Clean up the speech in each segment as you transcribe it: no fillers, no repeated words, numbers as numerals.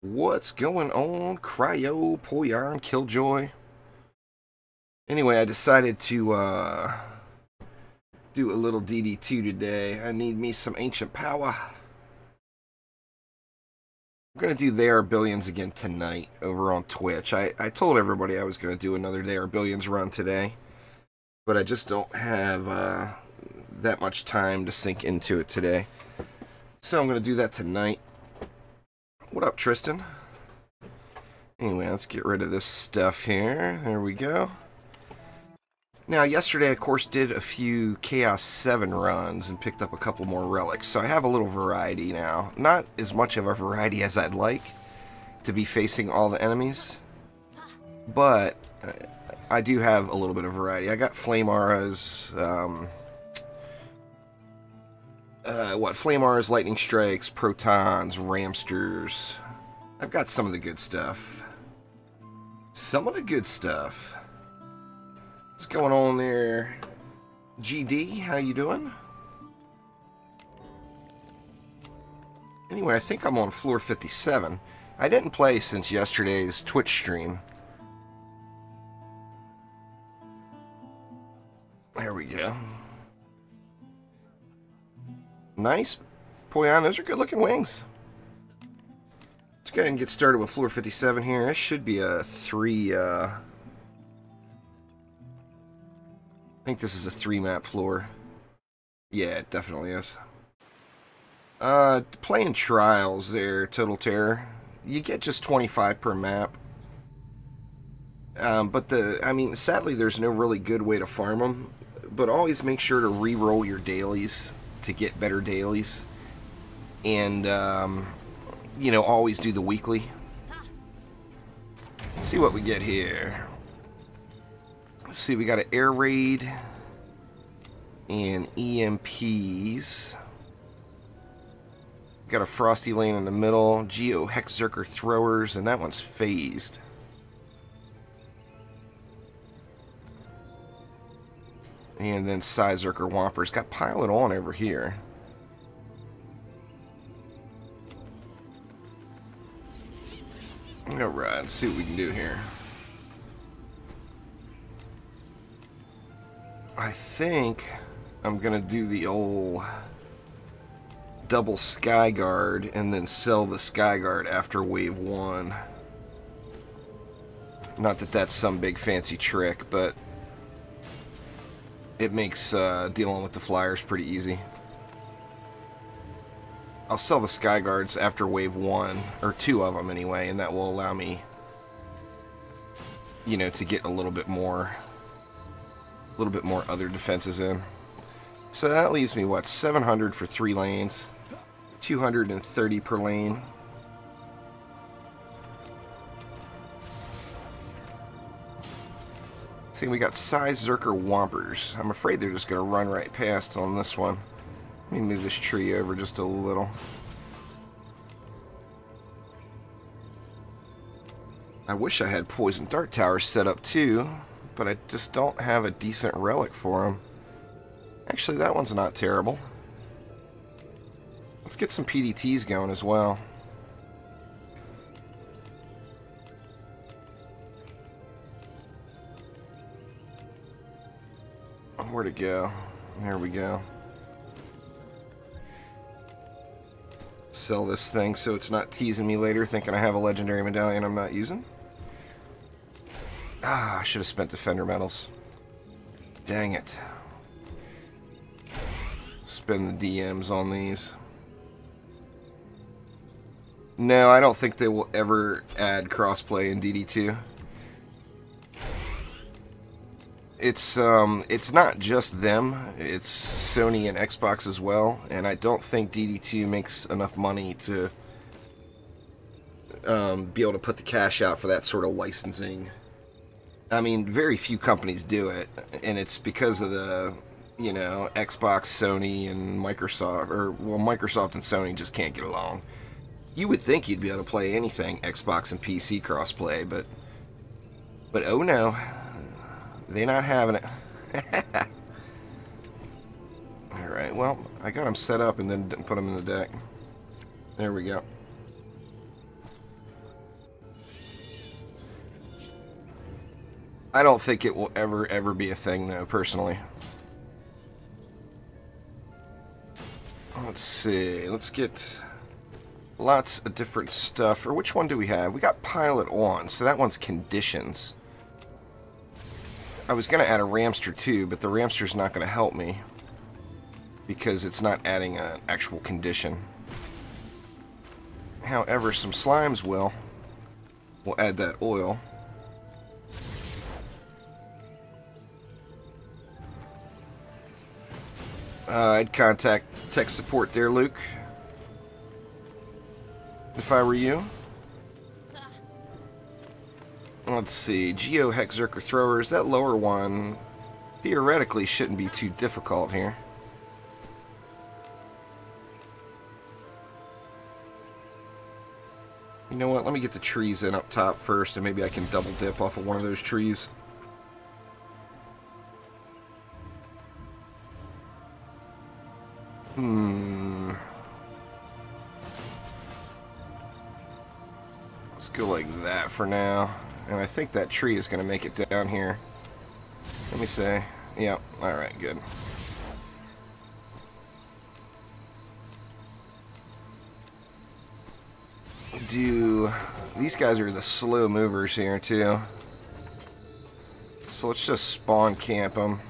What's going on, Cryo, Poyon, Killjoy? Anyway, I decided to do a little DD2 today. I need me some ancient power. I'm going to do They Are Billions again tonight over on Twitch. I told everybody I was going to do another They Are Billions run today, but I just don't have that much time to sink into it today. So I'm going to do that tonight. What up, Tristan? Anyway, let's get rid of this stuff here. There we go. Now, yesterday, of course, did a few Chaos 7 runs and picked up a couple more relics, so I have a little variety now. Not as much of a variety as I'd like to be facing all the enemies, but I do have a little bit of variety. I got Flame Auras, Flame Auras, Lightning Strikes, Protons, Ramsters. I've got some of the good stuff. Some of the good stuff. What's going on there, GD? How you doing? Anyway, I think I'm on floor 57. I didn't play since yesterday's Twitch stream. There we go. Nice. Poyon, those are good looking wings. Let's go ahead and get started with floor 57 here. This should be a 3, I think this is a 3-map floor. Yeah, it definitely is. Playing Trials there, Total Terror. You get just 25 per map. But sadly there's no really good way to farm them. But always make sure to re-roll your dailies to get better dailies. And, always do the weekly. Let's see what we get here. Let's see, we got an air raid and EMPs. Got a frosty lane in the middle, Geo Hexzerker throwers, and that one's phased. And then Psyzerker Whompers. Got Pilot on over here. Alright, let's see what we can do here. I think I'm gonna do the old double Skyguard and then sell the Skyguard after wave 1. Not that that's some big fancy trick, but it makes dealing with the flyers pretty easy. I'll sell the Skyguards after wave 1, or 2 of them anyway, and that will allow me, to get a little bit more other defenses in. So that leaves me, what, 700 for 3 lanes, 230 per lane. See, we got Psyzerker Whompers. I'm afraid they're just going to run right past on this one. Let me move this tree over just a little. I wish I had Poison Dart Towers set up too, but I just don't have a decent relic for them. Actually, that one's not terrible. Let's get some PDTs going as well. Where'd it go? There we go. Sell this thing so it's not teasing me later thinking I have a legendary medallion I'm not using. Ah, I should have spent Defender medals. Dang it. Spend the DMs on these. No, I don't think they will ever add crossplay in DD2. It's not just them, it's Sony and Xbox as well, and I don't think DD2 makes enough money to be able to put the cash out for that sort of licensing. I mean, very few companies do it, and it's because of the, Xbox, Sony, and Microsoft, Microsoft and Sony just can't get along. You would think you'd be able to play anything Xbox and PC crossplay, but oh no. They're not having it. Alright, well, I got them set up and then didn't put them in the deck. There we go. I don't think it will ever be a thing, though, personally. Let's see. Let's get lots of different stuff. Or which one do we have? We got pilot on, so that one's conditions. I was going to add a Ramster too, but the Ramster's not going to help me because it's not adding an actual condition. However, some slimes will. We'll add that oil. I'd contact tech support there, Luke, if I were you. Let's see, Geo-Hexerker throwers. That lower one theoretically shouldn't be too difficult here. You know what, let me get the trees in up top first, and maybe I can double dip off of one of those trees. Let's go like that for now. And I think that tree is going to make it down here. Let me say. Yeah, alright, good. These guys are the slow movers here, too. So let's just spawn camp them.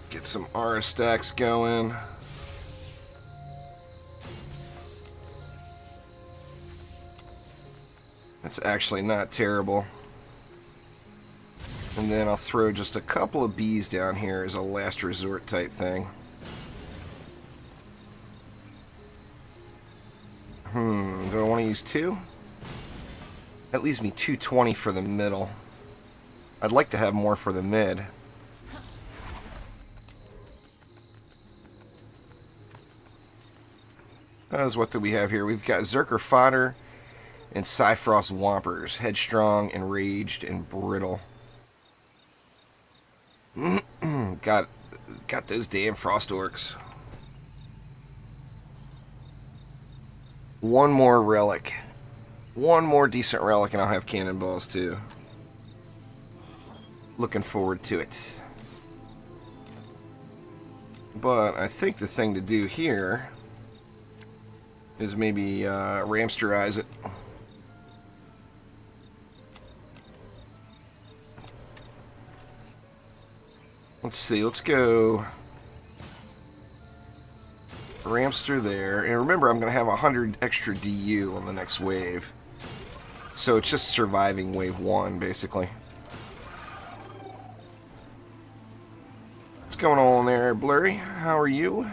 Get some aura stacks going. That's actually not terrible. And then I'll throw just a couple of bees down here as a last resort type thing. Do I want to use 2? That leaves me 220 for the middle. I'd like to have more for the mid. What do we have here? We've got Zerker Fodder and Cyfrost Whompers. Headstrong, Enraged, and Brittle. got those damn Frost Orcs. One more relic. One more decent relic and I'll have cannonballs too. Looking forward to it. But I think the thing to do here is maybe Ramsterize it. Let's see, let's go Ramster there. And remember, I'm going to have 100 extra DU on the next wave. So it's just surviving wave 1, basically. What's going on there, Blurry? How are you?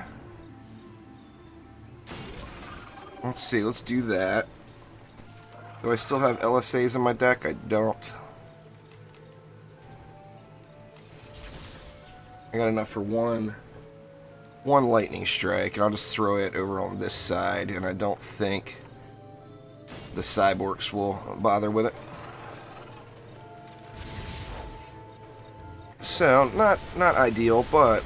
Let's see, let's do that. Do I still have LSAs in my deck? I don't. I got enough for one lightning strike, and I'll just throw it over on this side, and I don't think the cyborgs will bother with it. So, not ideal, but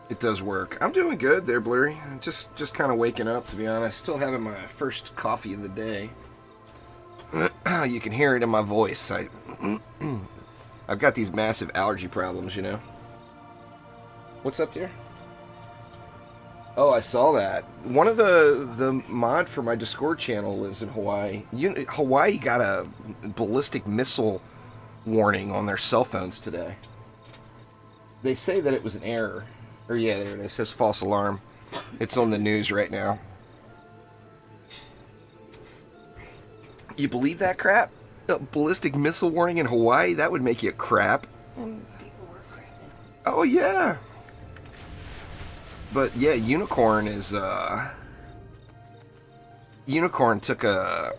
it does work. I'm doing good there, Blurry. Just kind of waking up, to be honest. Still having my first coffee of the day. You can hear it in my voice. I've got these massive allergy problems, you know. What's up, dear? Oh, I saw that. One of the mod for my Discord channel lives in Hawaii. Hawaii got a ballistic missile warning on their cell phones today. They say that it was an error. Or yeah, there it is. It says false alarm. It's on the news right now. You believe that crap? A ballistic missile warning in Hawaii? That would make you crap. People were crapping. Oh yeah. But yeah, Unicorn is Unicorn took a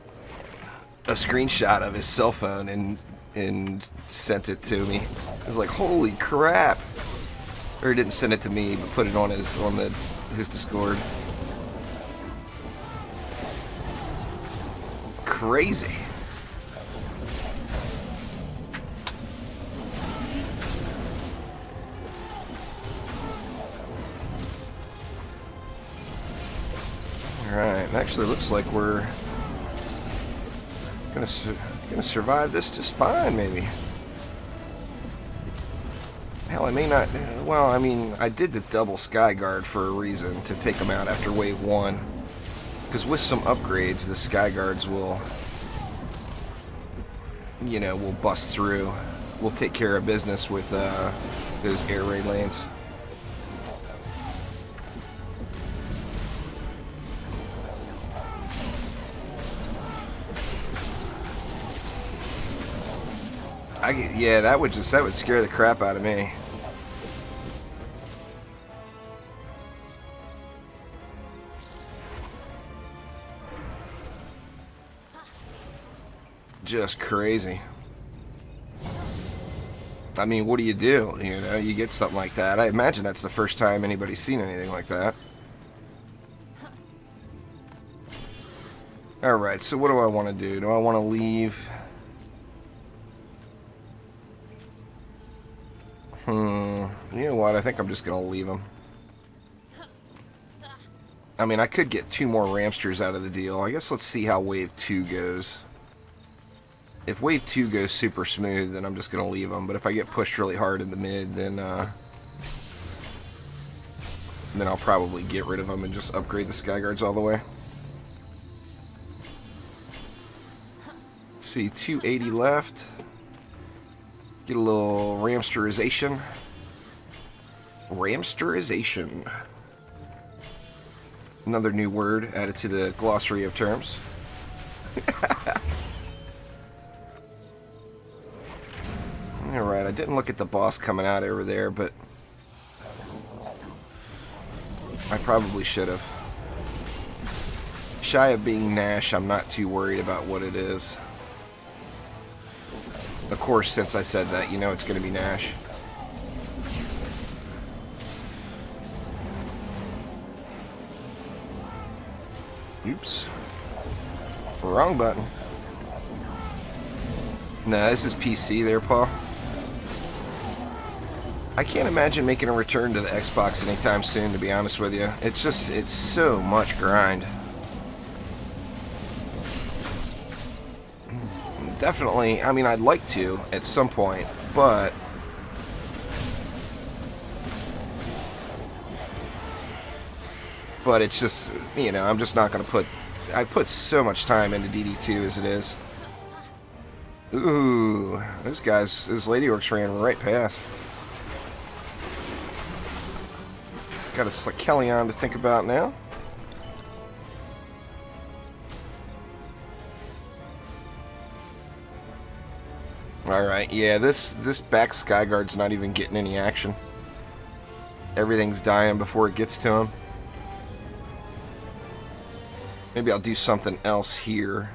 screenshot of his cell phone and sent it to me. I was like, holy crap. Or he didn't send it to me, but put it on his Discord. Crazy. Alright, it actually looks like we're gonna survive this just fine, maybe. Hell, I may not... Well, I mean, I did the double Sky Guard for a reason, to take them out after Wave 1. Because with some upgrades, the Sky Guards will... You know, will bust through. We'll take care of business with those air raid lanes. Yeah, that would scare the crap out of me. Just crazy. I mean, what do? You know, you get something like that. I imagine that's the first time anybody's seen anything like that. Alright, so what do I want to do? Do I want to leave? You know what? I think I'm just going to leave them. I mean, I could get 2 more Ramsters out of the deal. I guess let's see how Wave 2 goes. If Wave 2 goes super smooth, then I'm just going to leave them. But if I get pushed really hard in the mid, then I'll probably get rid of them and just upgrade the Sky Guards all the way. See, 280 left. Get a little Ramsterization. Ramsterization. Another new word added to the glossary of terms. Alright, I didn't look at the boss coming out over there, but I probably should have. Shy of being Nash, I'm not too worried about what it is. Of course, since I said that, you know it's going to be Nash. Oops. Wrong button. Nah, this is PC there, Paul. I can't imagine making a return to the Xbox anytime soon, to be honest with you. It's so much grind. Definitely, I mean, I'd like to at some point, but it's just, you know, I'm just not going to put, I put so much time into DD2 as it is. Ooh, those Lady Orcs ran right past. Got a Kellyon to think about now. Alright, yeah, this back Skyguard's not even getting any action. Everything's dying before it gets to him. Maybe I'll do something else here.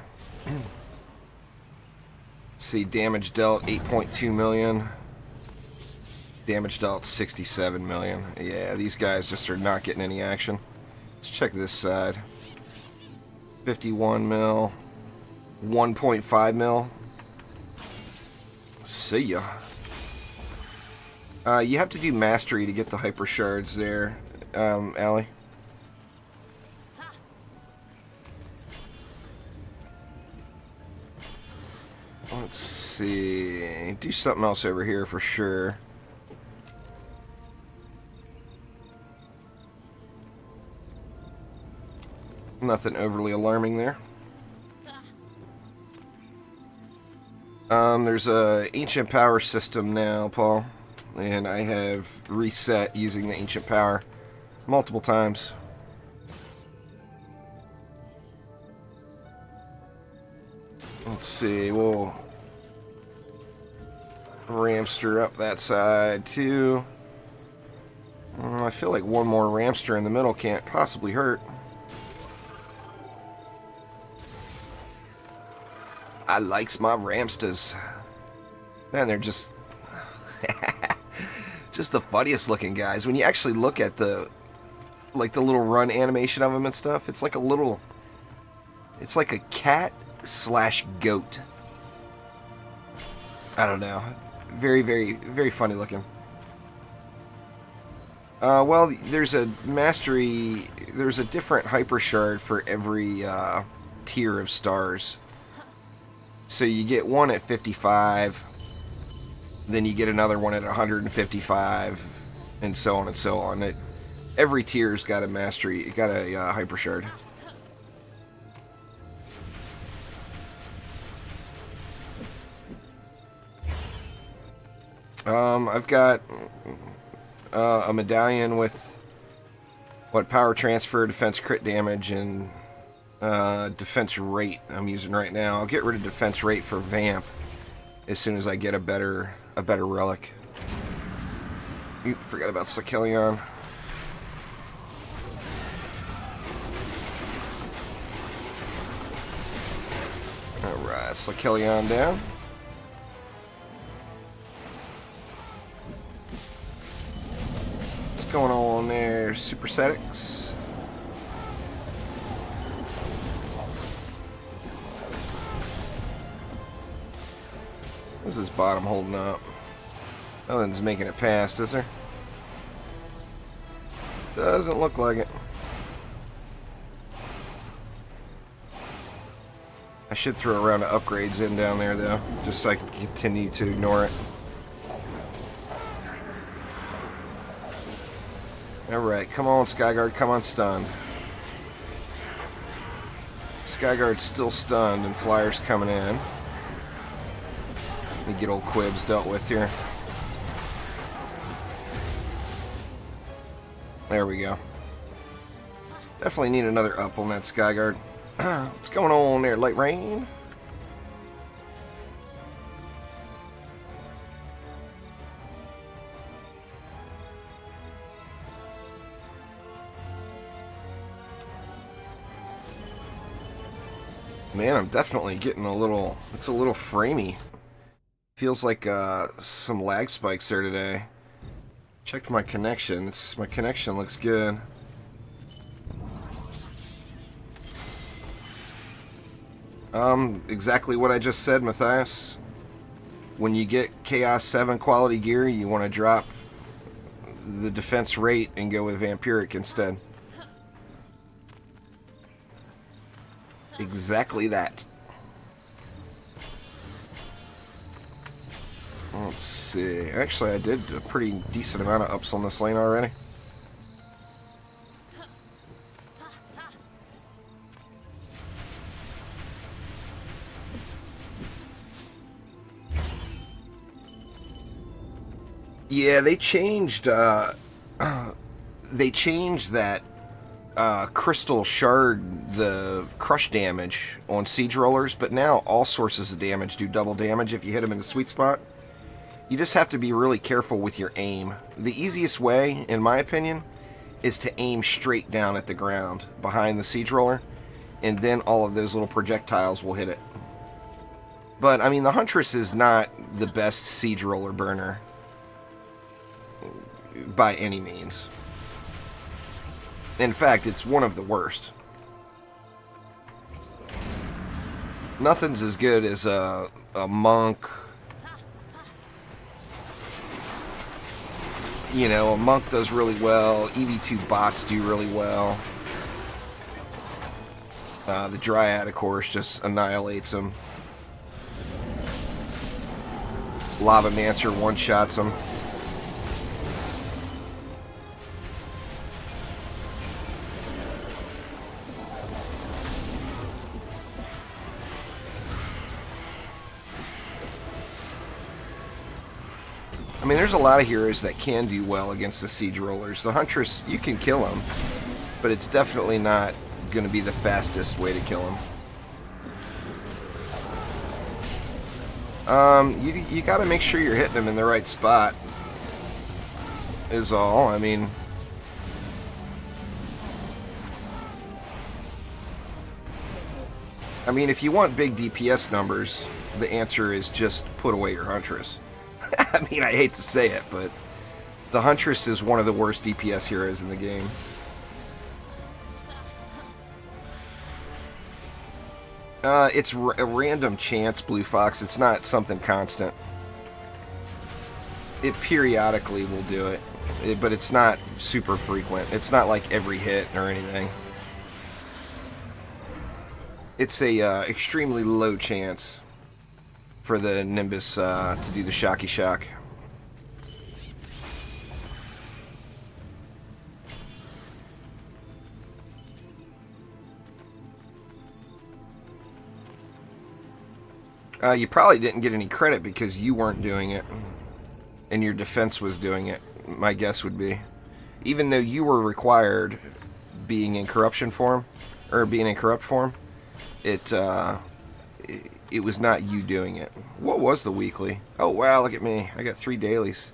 See, damage dealt 8.2 million. Damage dealt 67 million. Yeah, these guys just are not getting any action. Let's check this side. 51 mil. 1.5 mil. See ya. You have to do mastery to get the hyper shards there, Allie. Let's see. Do something else over here for sure. Nothing overly alarming there. There's a ancient power system now, Paul, and I have reset using the ancient power multiple times. Let's see, we'll Ramster up that side too. I feel like one more Ramster in the middle can't possibly hurt. I likes my Ramsters. Man, they're just just the funniest looking guys. When you actually look at the little run animation of them and stuff, it's like a little, it's like a cat slash goat. I don't know. Very, very, very funny looking. Well, there's a mastery. There's a different hyper shard for every tier of stars. So you get one at 55, then you get another one at 155, and so on and so on. Every tier's got a mastery. It got a hyper shard. I've got a medallion with power transfer, defense crit damage, and defense rate I'm using right now. I'll get rid of defense rate for Vamp as soon as I get a better relic. Oop, forgot about Slakellion. Alright, Slakellion down. What's going on there, Supersetics? How's this bottom holding up? Nothing's making it past, is there? Doesn't look like it. I should throw a round of upgrades in down there, though, just so I can continue to ignore it. Alright, come on, Skyguard, come on, stunned. Skyguard's still stunned, and Flyer's coming in. Let me get old Quibs dealt with here. There we go. Definitely need another up on that Skyguard. What's going on there, Light Rain? Man, I'm definitely getting a little... It's a little framey. Feels like some lag spikes there today. Checked my connection. My connection looks good. Exactly what I just said, Matthias. When you get Chaos 7 quality gear, you want to drop the defense rate and go with Vampiric instead. Exactly that. Let's see. Actually, I did a pretty decent amount of ups on this lane already. Yeah, they changed that crystal shard, the crush damage on siege rollers, but now all sources of damage do double damage if you hit them in the sweet spot. You just have to be really careful with your aim. The easiest way, in my opinion, is to aim straight down at the ground behind the siege roller, and then all of those little projectiles will hit it. But, I mean, the Huntress is not the best siege roller burner by any means. In fact, it's one of the worst. Nothing's as good as a monk. You know, a monk does really well. EV2 bots do really well. The Dryad, of course, just annihilates them. Lavamancer one-shots them. I mean, there's a lot of heroes that can do well against the siege rollers. The Huntress, you can kill them, but it's definitely not going to be the fastest way to kill them. You got to make sure you're hitting them in the right spot, is all. I mean, if you want big DPS numbers, the answer is just put away your Huntress. I mean, I hate to say it, but the Huntress is one of the worst DPS heroes in the game. It's a random chance, Blue Fox. It's not something constant. It periodically will do it, but it's not super frequent. It's not like every hit or anything. It's a extremely low chance for the Nimbus to do the Shocky Shock. You probably didn't get any credit because you weren't doing it. And your defense was doing it, my guess would be. Even though you were required being in corruption form, or being in corrupt form, it was not you doing it. What was the weekly? Oh wow, look at me. I got 3 dailies.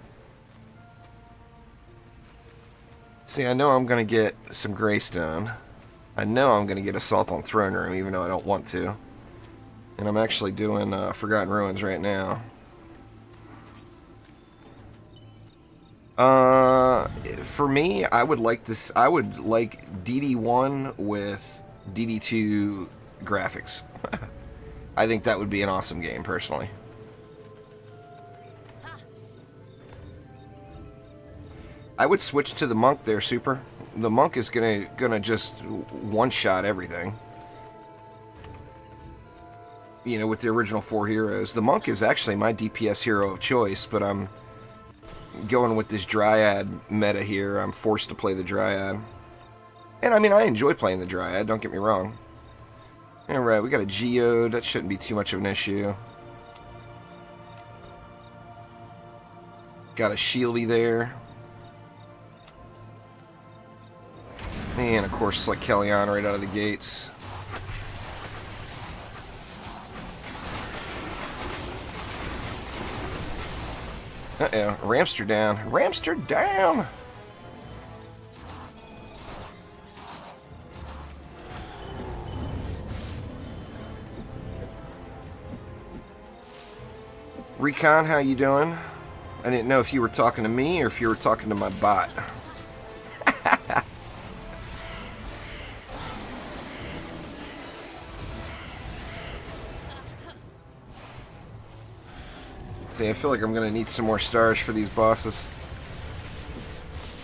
See, I know I'm going to get some Greystone. I know I'm going to get Assault on Throne Room, even though I don't want to. And I'm actually doing Forgotten Ruins right now. For me, I would like this. I would like DD1 with DD2 graphics. I think that would be an awesome game, personally. I would switch to the Monk there, Super. The Monk is gonna just one-shot everything. You know, with the original 4 heroes. The Monk is actually my DPS hero of choice, but I'm going with this Dryad meta here. I'm forced to play the Dryad. And I mean, I enjoy playing the Dryad, don't get me wrong. Alright, we got a Geode. That shouldn't be too much of an issue. Got a Shieldy there. And of course, like Kellyanne right out of the gates. Uh-oh, Ramster down. Ramster down! Recon, how you doing? I didn't know if you were talking to me or if you were talking to my bot. See, I feel like I'm going to need some more stars for these bosses.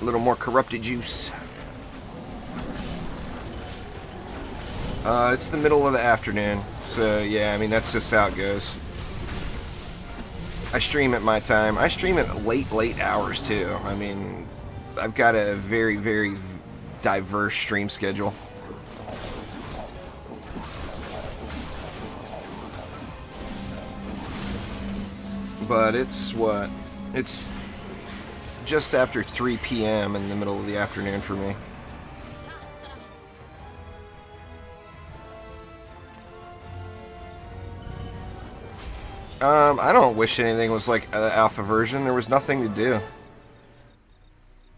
A little more corrupted juice. It's the middle of the afternoon, so yeah, I mean, that's just how it goes. I stream at my time. I stream at late hours, too. I mean, I've got a very, very diverse stream schedule. But it's what? It's just after 3 p.m. in the middle of the afternoon for me. I don't wish anything was like the alpha version. There was nothing to do.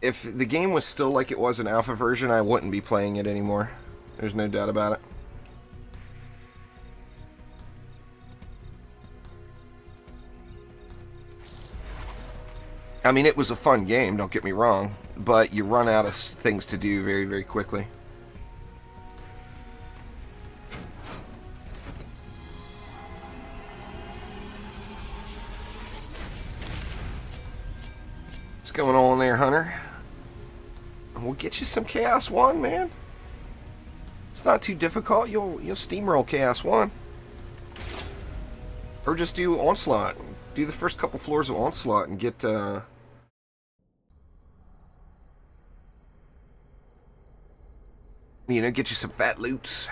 If the game was still like it was an alpha version, I wouldn't be playing it anymore. There's no doubt about it. I mean, it was a fun game, don't get me wrong, but you run out of things to do very, very quickly. What's going on there, Hunter? We'll get you some Chaos 1, man. It's not too difficult. You'll steamroll Chaos 1. Or just do Onslaught. Do the first couple floors of Onslaught and get, you know, get you some fat loots.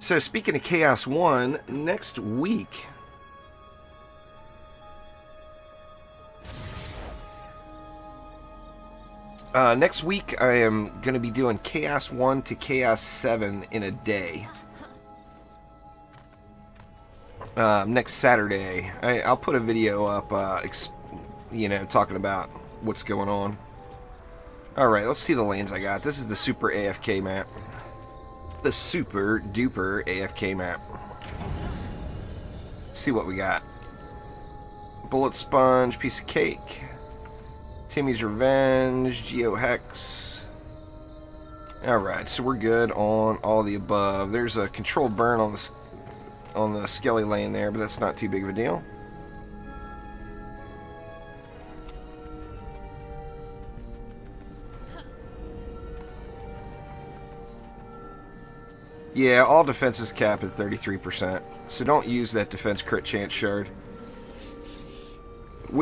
So, speaking of Chaos 1, next week... next week, I am going to be doing Chaos 1 to Chaos 7 in a day. Next Saturday. I'll put a video up, you know, talking about what's going on. Alright, let's see the lanes I got. This is the Super AFK map. The Super Duper AFK map. Let's see what we got. Bullet Sponge, Piece of Cake. Timmy's Revenge, GeoHex. Alright, so we're good on all the above. There's a controlled burn on the Skelly lane there, but that's not too big of a deal. Yeah, all defenses cap at 33%, so don't use that defense crit chance shard.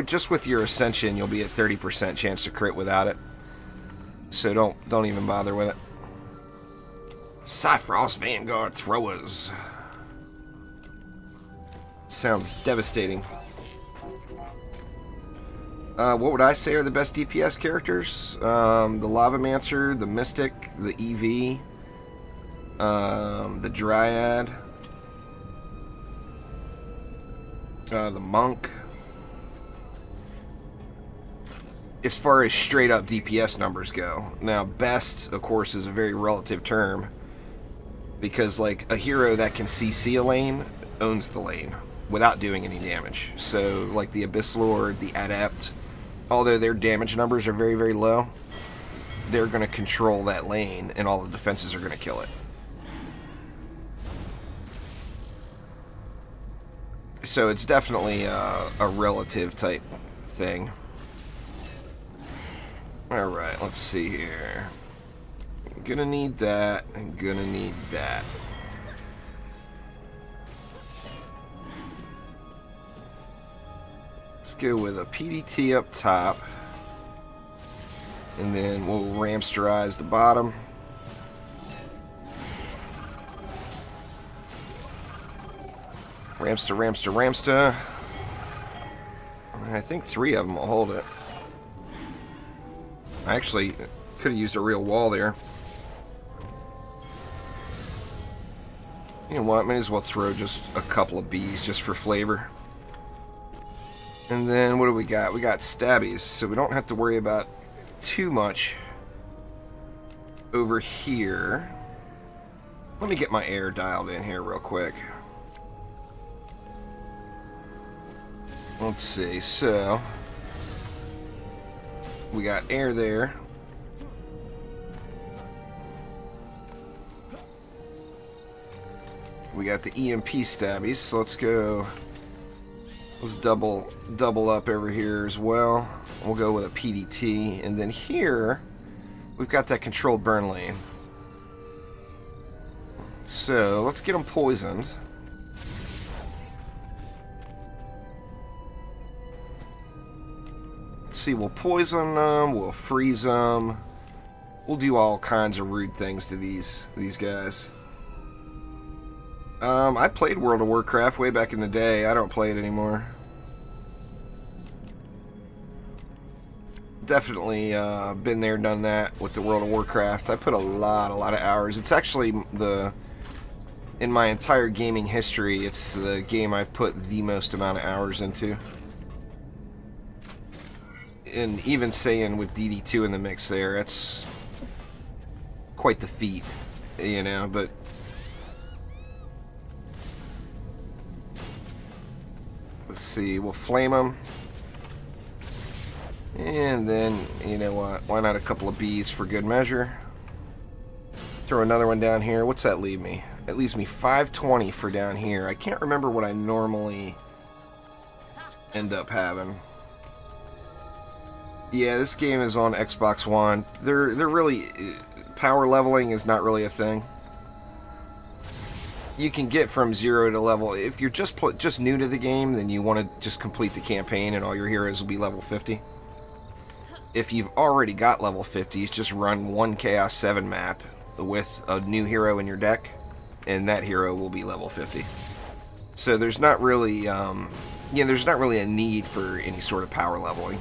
Just with your Ascension, you'll be at 30% chance to crit without it. So don't even bother with it. Cyfrost Vanguard Throwers. Sounds devastating. What would I say are the best DPS characters? The Lavamancer, the Mystic, the EV, the Dryad, the Monk. As far as straight up DPS numbers go. Now, best, of course, is a very relative term. Because, like, a hero that can CC a lane owns the lane without doing any damage. So, like the Abyss Lord, the Adept, although their damage numbers are very, very low, they're going to control that lane and all the defenses are going to kill it. So it's definitely a relative type thing. Alright, let's see here. Gonna need that, and gonna need that. Let's go with a PDT up top. And then we'll ramsterize the bottom. Ramster, Ramster, Ramster. I think 3 of them will hold it. I actually could have used a real wall there. You know what, might as well throw just a couple of bees just for flavor. And then what do we got? We got stabbies, so we don't have to worry about too much over here. Let me get my air dialed in here real quick. Let's see, so we got air there. We got the EMP stabbies, so let's go. Let's double up over here as well. We'll go with a PDT, and then here we've got that controlled burn lane. So let's get them poisoned. Let's see, we'll poison them, we'll freeze them, we'll do all kinds of rude things to these guys. I played World of Warcraft way back in the day. I don't play it anymore. Definitely been there, done that with the World of Warcraft. I put a lot of hours. It's actually in my entire gaming history, it's the game I've put the most amount of hours into. And even saying with DD2 in the mix there, it's quite the feat, you know, but let's see, we'll flame them. And then, you know what, why not a couple of bees for good measure. Throw another one down here. What's that leave me? It leaves me 520 for down here. I can't remember what I normally end up having. Yeah, this game is on Xbox One. They're really, power leveling is not really a thing. You can get from 0 to level. If you're just new to the game, then you want to just complete the campaign and all your heroes will be level 50. If you've already got level 50, just run one Chaos 7 map with a new hero in your deck, and that hero will be level 50. So there's not really, there's not really a need for any sort of power leveling.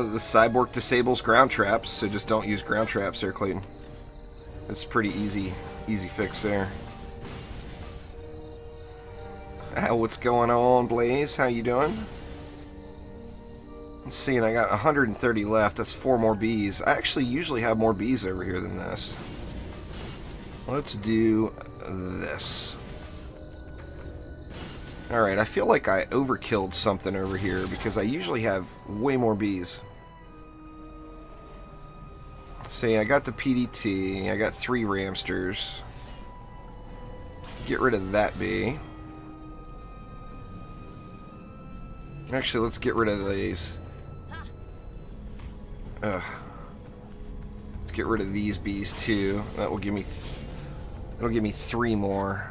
The Cyborg disables ground traps, so just don't use ground traps there, Clayton. It's pretty easy fix there. What's going on, Blaze? How you doing? Let's see, and I got 130 left. That's 4 more bees. I actually usually have more bees over here than this. Let's do this. Alright, I feel like I overkilled something over here because I usually have way more bees. See, I got the PDT, I got 3 Ramsters. get rid of that bee. Actually, let's get rid of these. Let's get rid of these bees too. That will give me. It'll give me 3 more.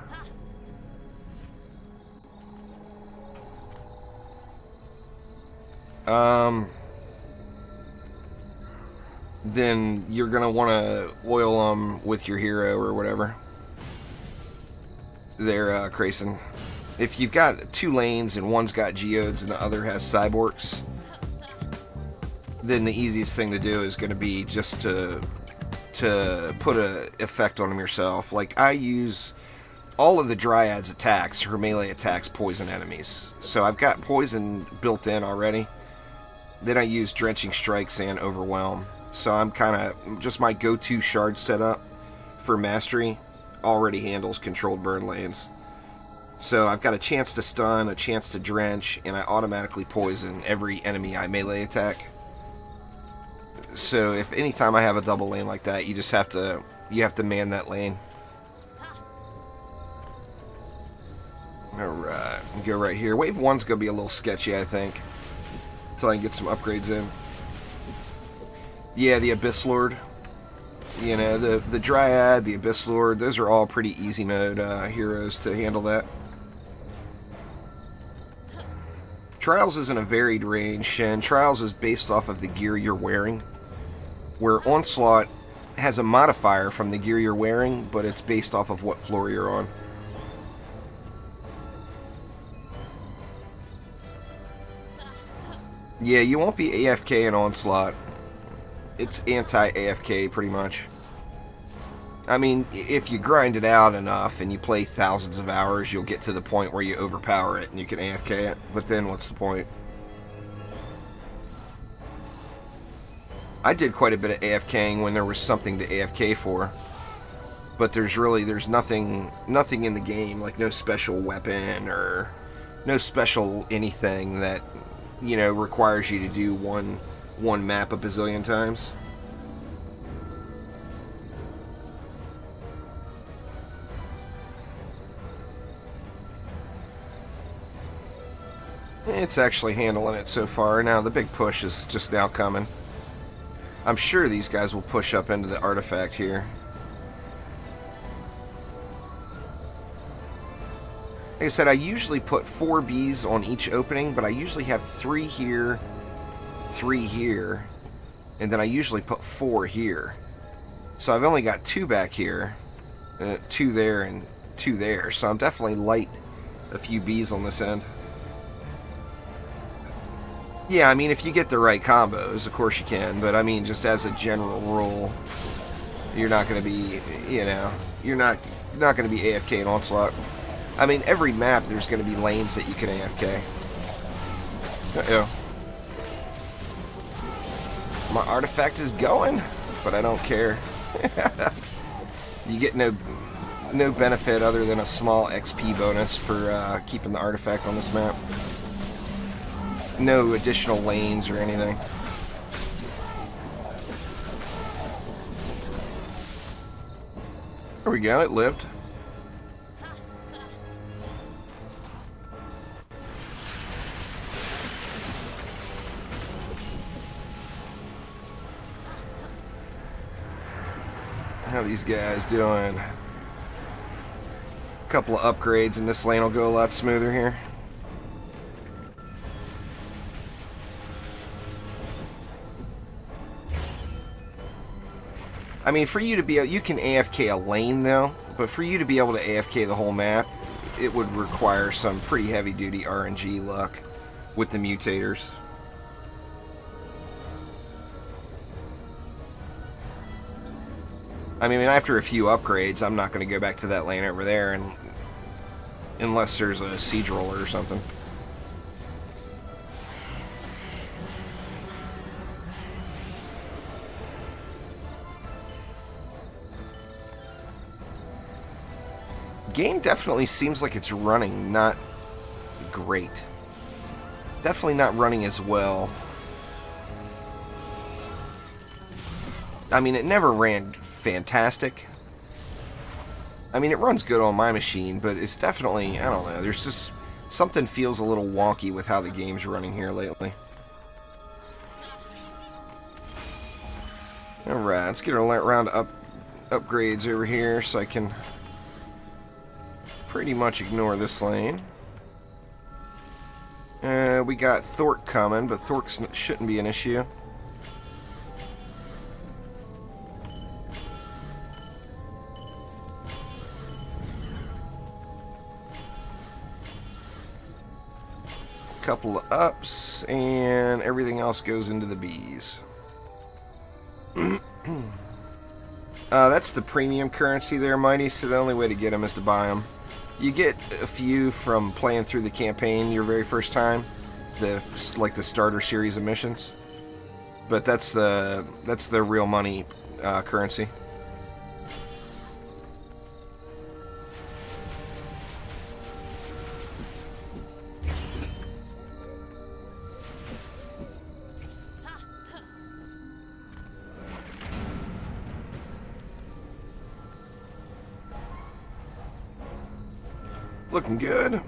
Then you're gonna want to oil them with your hero or whatever. There, Grayson. If you've got 2 lanes and one's got geodes and the other has cyborgs, then the easiest thing to do is going to be just to put a effect on them yourself. Like, I use all of the Dryad's attacks, her melee attacks, poison enemies. So I've got poison built in already. Then I use Drenching Strikes and Overwhelm. So I'm kind of, just my go-to shard setup for mastery already handles controlled burn lanes. So I've got a chance to stun, a chance to drench, and I automatically poison every enemy I melee attack. So if anytime I have a double lane like that, you just have to man that lane. Alright, go right here. Wave 1's gonna be a little sketchy, I think, until I can get some upgrades in. Yeah, the Abyss Lord. You know, the Dryad, the Abyss Lord, those are all pretty easy mode heroes to handle that. Trials is in a varied range, and Trials is based off of the gear you're wearing, where Onslaught has a modifier from the gear you're wearing, but it's based off of what floor you're on. Yeah, you won't be AFK in Onslaught. It's anti-AFK, pretty much. I mean, if you grind it out enough and you play thousands of hours, you'll get to the point where you overpower it and you can AFK it. But then what's the point? I did quite a bit of AFKing when there was something to AFK for. But there's nothing in the game, like no special weapon or no special anything that, you know, requires you to do one map a bazillion times. It's actually handling it so far. Now the big push is just now coming. I'm sure these guys will push up into the artifact here. Like I said, I usually put 4 bees on each opening, but I usually have 3 here, 3 here, and then I usually put 4 here. So I've only got 2 back here, 2 there, and 2 there. So I'm definitely light a few bees on this end. Yeah, I mean, if you get the right combos, of course you can, but I mean, just as a general rule, you're not going to be, you know, you're not going to be AFK in Onslaught. I mean, every map there's going to be lanes that you can AFK. Uh-oh. My artifact is going, but I don't care. You get no benefit other than a small XP bonus for keeping the artifact on this map. No additional lanes or anything. There we go, it lived. How are these guys doing? A couple of upgrades and this lane will go a lot smoother here. I mean, for you to be able, you can AFK a lane though, but for you to be able to AFK the whole map, it would require some pretty heavy-duty RNG luck with the mutators. I mean, after a few upgrades, I'm not going to go back to that lane over there, and unless there's a siege roller or something. Game definitely seems like it's running not great. Definitely not running as well. I mean, it never ran fantastic, I mean, it runs good on my machine, but it's definitely, I don't know, there's just something feels a little wonky with how the game's running here lately. Alright, let's get a round of upgrades over here so I can pretty much ignore this lane. We got Thork coming, but Thork shouldn't be an issue. Couple of ups, and everything else goes into the Bs. That's the premium currency there, Mighty, so the only way to get them is to buy them. You get a few from playing through the campaign your very first time, like the starter series of missions, but that's the real money currency. Looking good.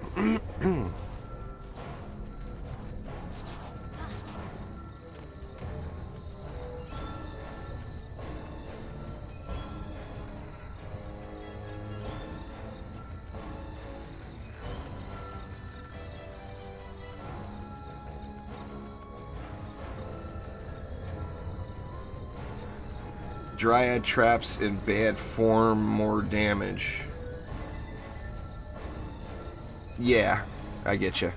Dryad traps in bad form, more damage. Yeah, I get you.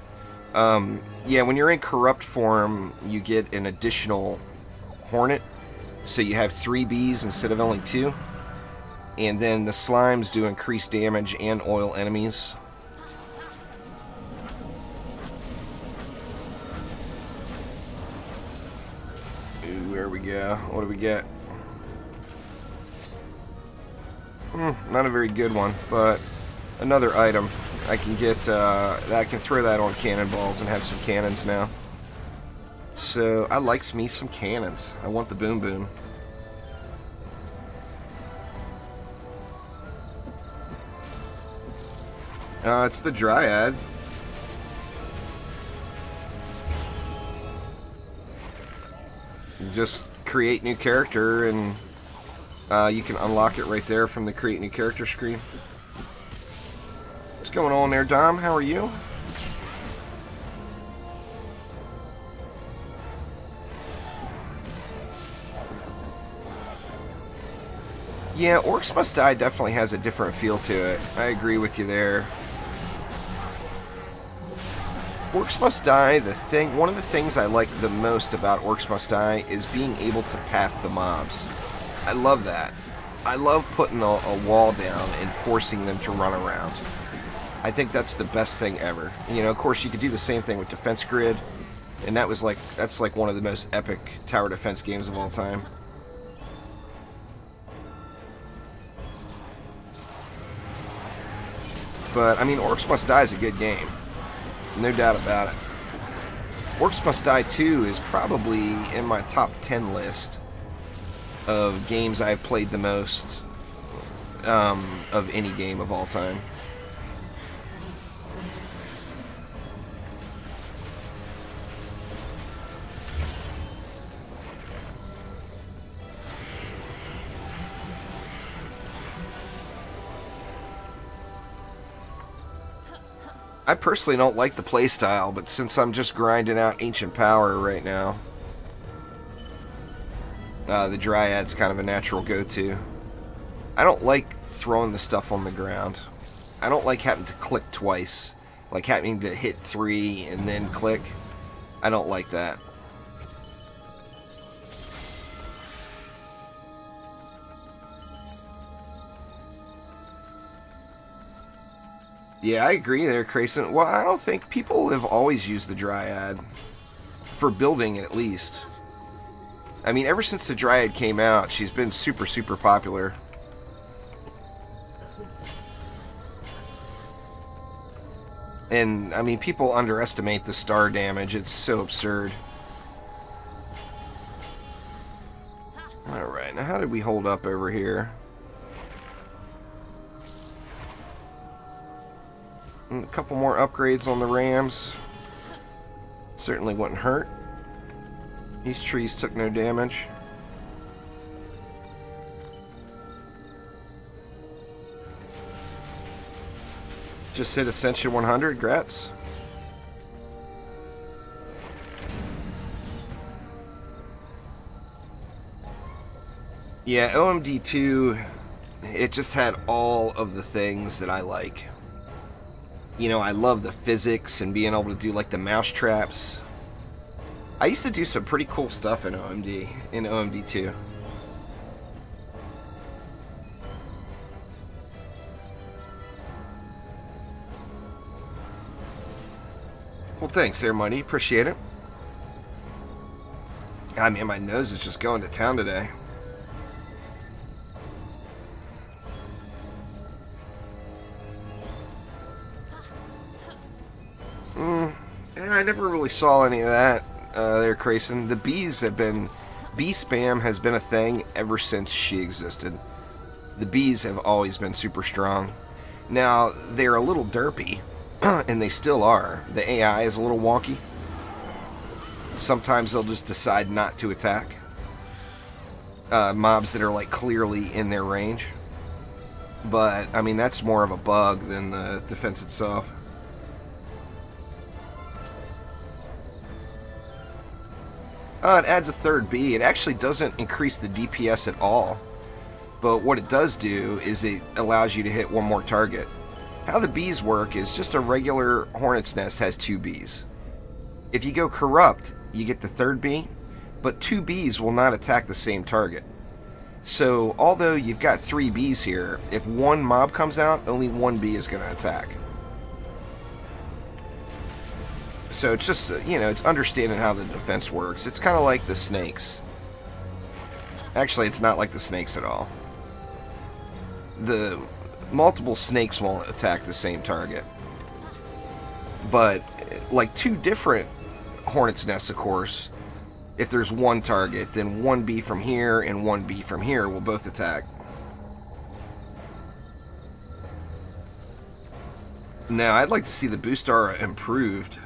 Yeah, when you're in corrupt form, you get an additional hornet, so you have 3 Bs instead of only 2. And then the slimes do increased damage and oil enemies. Ooh, there we go. What do we get? Not a very good one, but another item. I can get, I can throw that on cannonballs and have some cannons now. So, I likes me some cannons. I want the boom boom. It's the Dryad. You just create new character and you can unlock it right there from the create new character screen. What's going on there, Dom? How are you? Yeah, Orcs Must Die definitely has a different feel to it. I agree with you there. Orcs Must Die, one of the things I like the most about Orcs Must Die is being able to path the mobs. I love that. I love putting a wall down and forcing them to run around. I think that's the best thing ever. You know, of course, you could do the same thing with Defense Grid, and that's like one of the most epic tower defense games of all time. But I mean, Orcs Must Die is a good game, no doubt about it. Orcs Must Die 2 is probably in my top 10 list of games I've played the most of any game of all time. I personally don't like the playstyle, but since I'm just grinding out Ancient Power right now, the Dryad's kind of a natural go-to. I don't like throwing the stuff on the ground. I don't like having to click twice, like having to hit 3 and then click. I don't like that. Yeah, I agree there, Crayson. Well, I don't think people have always used the Dryad. For building, at least. I mean, ever since the Dryad came out, she's been super, super popular. And, I mean, people underestimate the star damage. It's so absurd. Alright, now how did we hold up over here? And a couple more upgrades on the rams. Certainly wouldn't hurt. These trees took no damage. Just hit Ascension 100, grats. Yeah, OMD2, it just had all of the things that I like. You know, I love the physics and being able to do like the mouse traps. I used to do some pretty cool stuff in OMD2. Well, thanks there, Muddy. Appreciate it. God, man, my nose is just going to town today. I never really saw any of that there, Grayson. The bees have been... Bee spam has been a thing ever since she existed. The bees have always been super strong. Now, they're a little derpy, and they still are. The AI is a little wonky. Sometimes they'll just decide not to attack mobs that are like clearly in their range. But, I mean, that's more of a bug than the defense itself. It adds a third bee. It actually doesn't increase the DPS at all. But what it does do is it allows you to hit one more target. How the bees work is just a regular hornet's nest has 2 bees. If you go corrupt, you get the third bee, but 2 bees will not attack the same target. So although you've got 3 bees here, if one mob comes out, only 1 bee is going to attack. So it's just, you know, it's understanding how the defense works. It's kind of like the snakes. Actually, it's not like the snakes at all. The multiple snakes won't attack the same target. But, like 2 different hornet's nests, of course, if there's one target, then 1 bee from here and 1 bee from here will both attack. Now, I'd like to see the boost aura improved.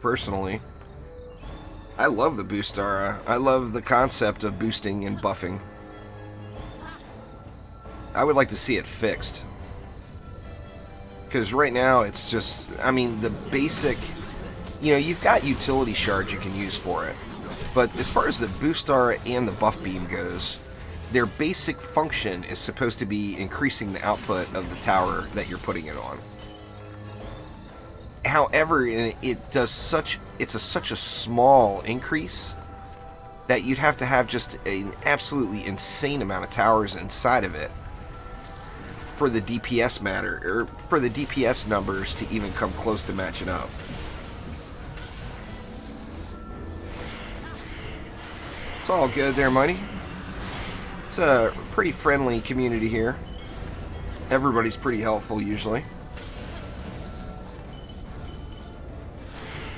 Personally, I love the boost aura. I love the concept of boosting and buffing. I would like to see it fixed. Because right now it's just, I mean, the basic, you know, you've got utility shards you can use for it. But as far as the boost aura and the buff beam goes, their basic function is supposed to be increasing the output of the tower that you're putting it on. However, it does such a small increase that you'd have to have just an absolutely insane amount of towers inside of it for the DPS or for the DPS numbers to even come close to matching up. It's all good there, Mighty. It's a pretty friendly community here. Everybody's pretty helpful usually.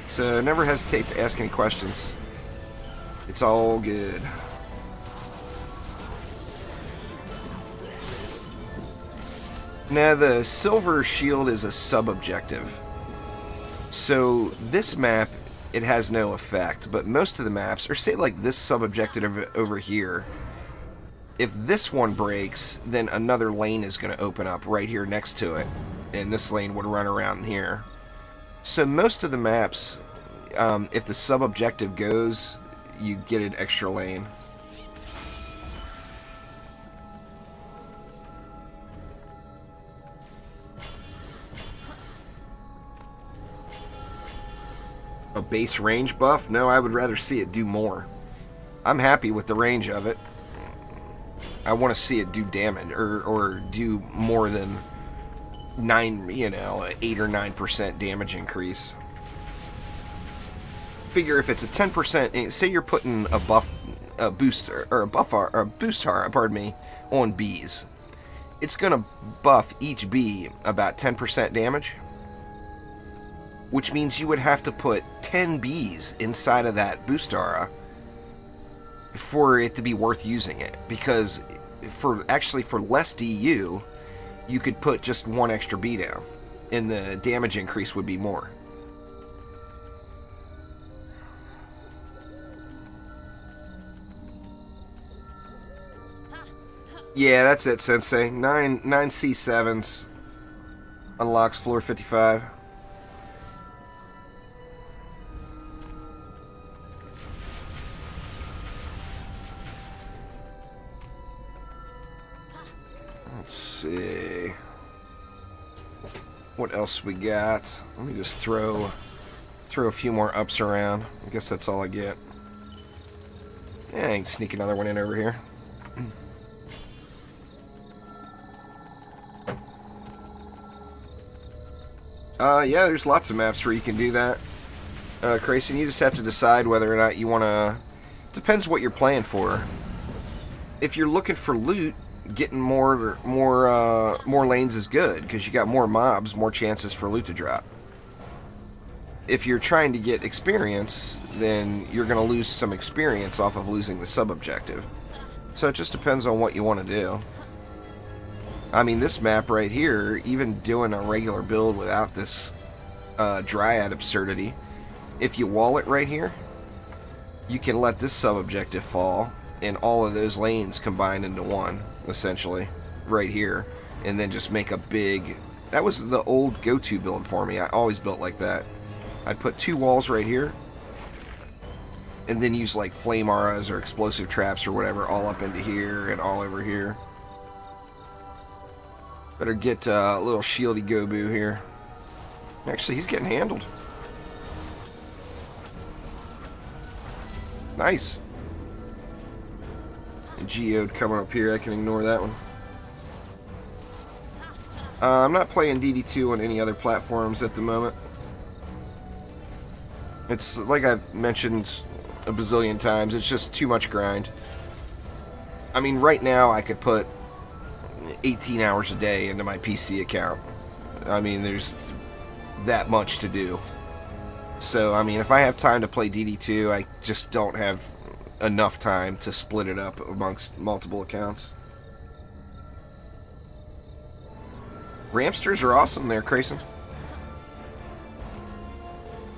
So never hesitate to ask any questions. It's all good. Now the silver shield is a sub-objective. So this map, it has no effect, but most of the maps, or say like this sub-objective over here, if this one breaks, then another lane is going to open up right here next to it, and this lane would run around here. So most of the maps, if the sub-objective goes, you get an extra lane. A base range buff? No, I would rather see it do more. I'm happy with the range of it. I want to see it do damage, or do more than 8 or 9% damage increase. Figure if it's a 10%, say you're putting a boost on bees, it's gonna buff each bee about 10% damage, which means you would have to put 10 bees inside of that boost aura for it to be worth using it, because for less DU, you could put just 1 extra bee down, and the damage increase would be more. Yeah, that's it, Sensei. 9 C7s unlocks floor 55. Let's see. What else we got? Let me just throw a few more ups around. I guess that's all I get. Yeah, I can sneak another one in over here. Yeah, there's lots of maps where you can do that. Grayson, you just have to decide whether or not you want to... Depends what you're playing for. If you're looking for loot, getting more lanes is good, because you got more mobs, more chances for loot to drop. If you're trying to get experience, then you're going to lose some experience off of losing the sub-objective. So it just depends on what you want to do. I mean, this map right here, even doing a regular build without this Dryad absurdity, if you wall it right here, you can let this sub-objective fall, and all of those lanes combine into one, essentially, right here, and then just make a big... That was the old go-to build for me. I always built like that. I'd put 2 walls right here, and then use like flame auras or explosive traps or whatever all up into here and all over here. Better get a little shieldy Gobu here. Actually, he's getting handled. Nice. Geode coming up here. I can ignore that one. I'm not playing DD2 on any other platforms at the moment. It's like I've mentioned a bazillion times. It's just too much grind. I mean, right now I could put 18 hours a day into my PC account. I mean, there's that much to do. So, I mean, if I have time to play DD2, I just don't have enough time to split it up amongst multiple accounts. Ramsters are awesome there, Crayson.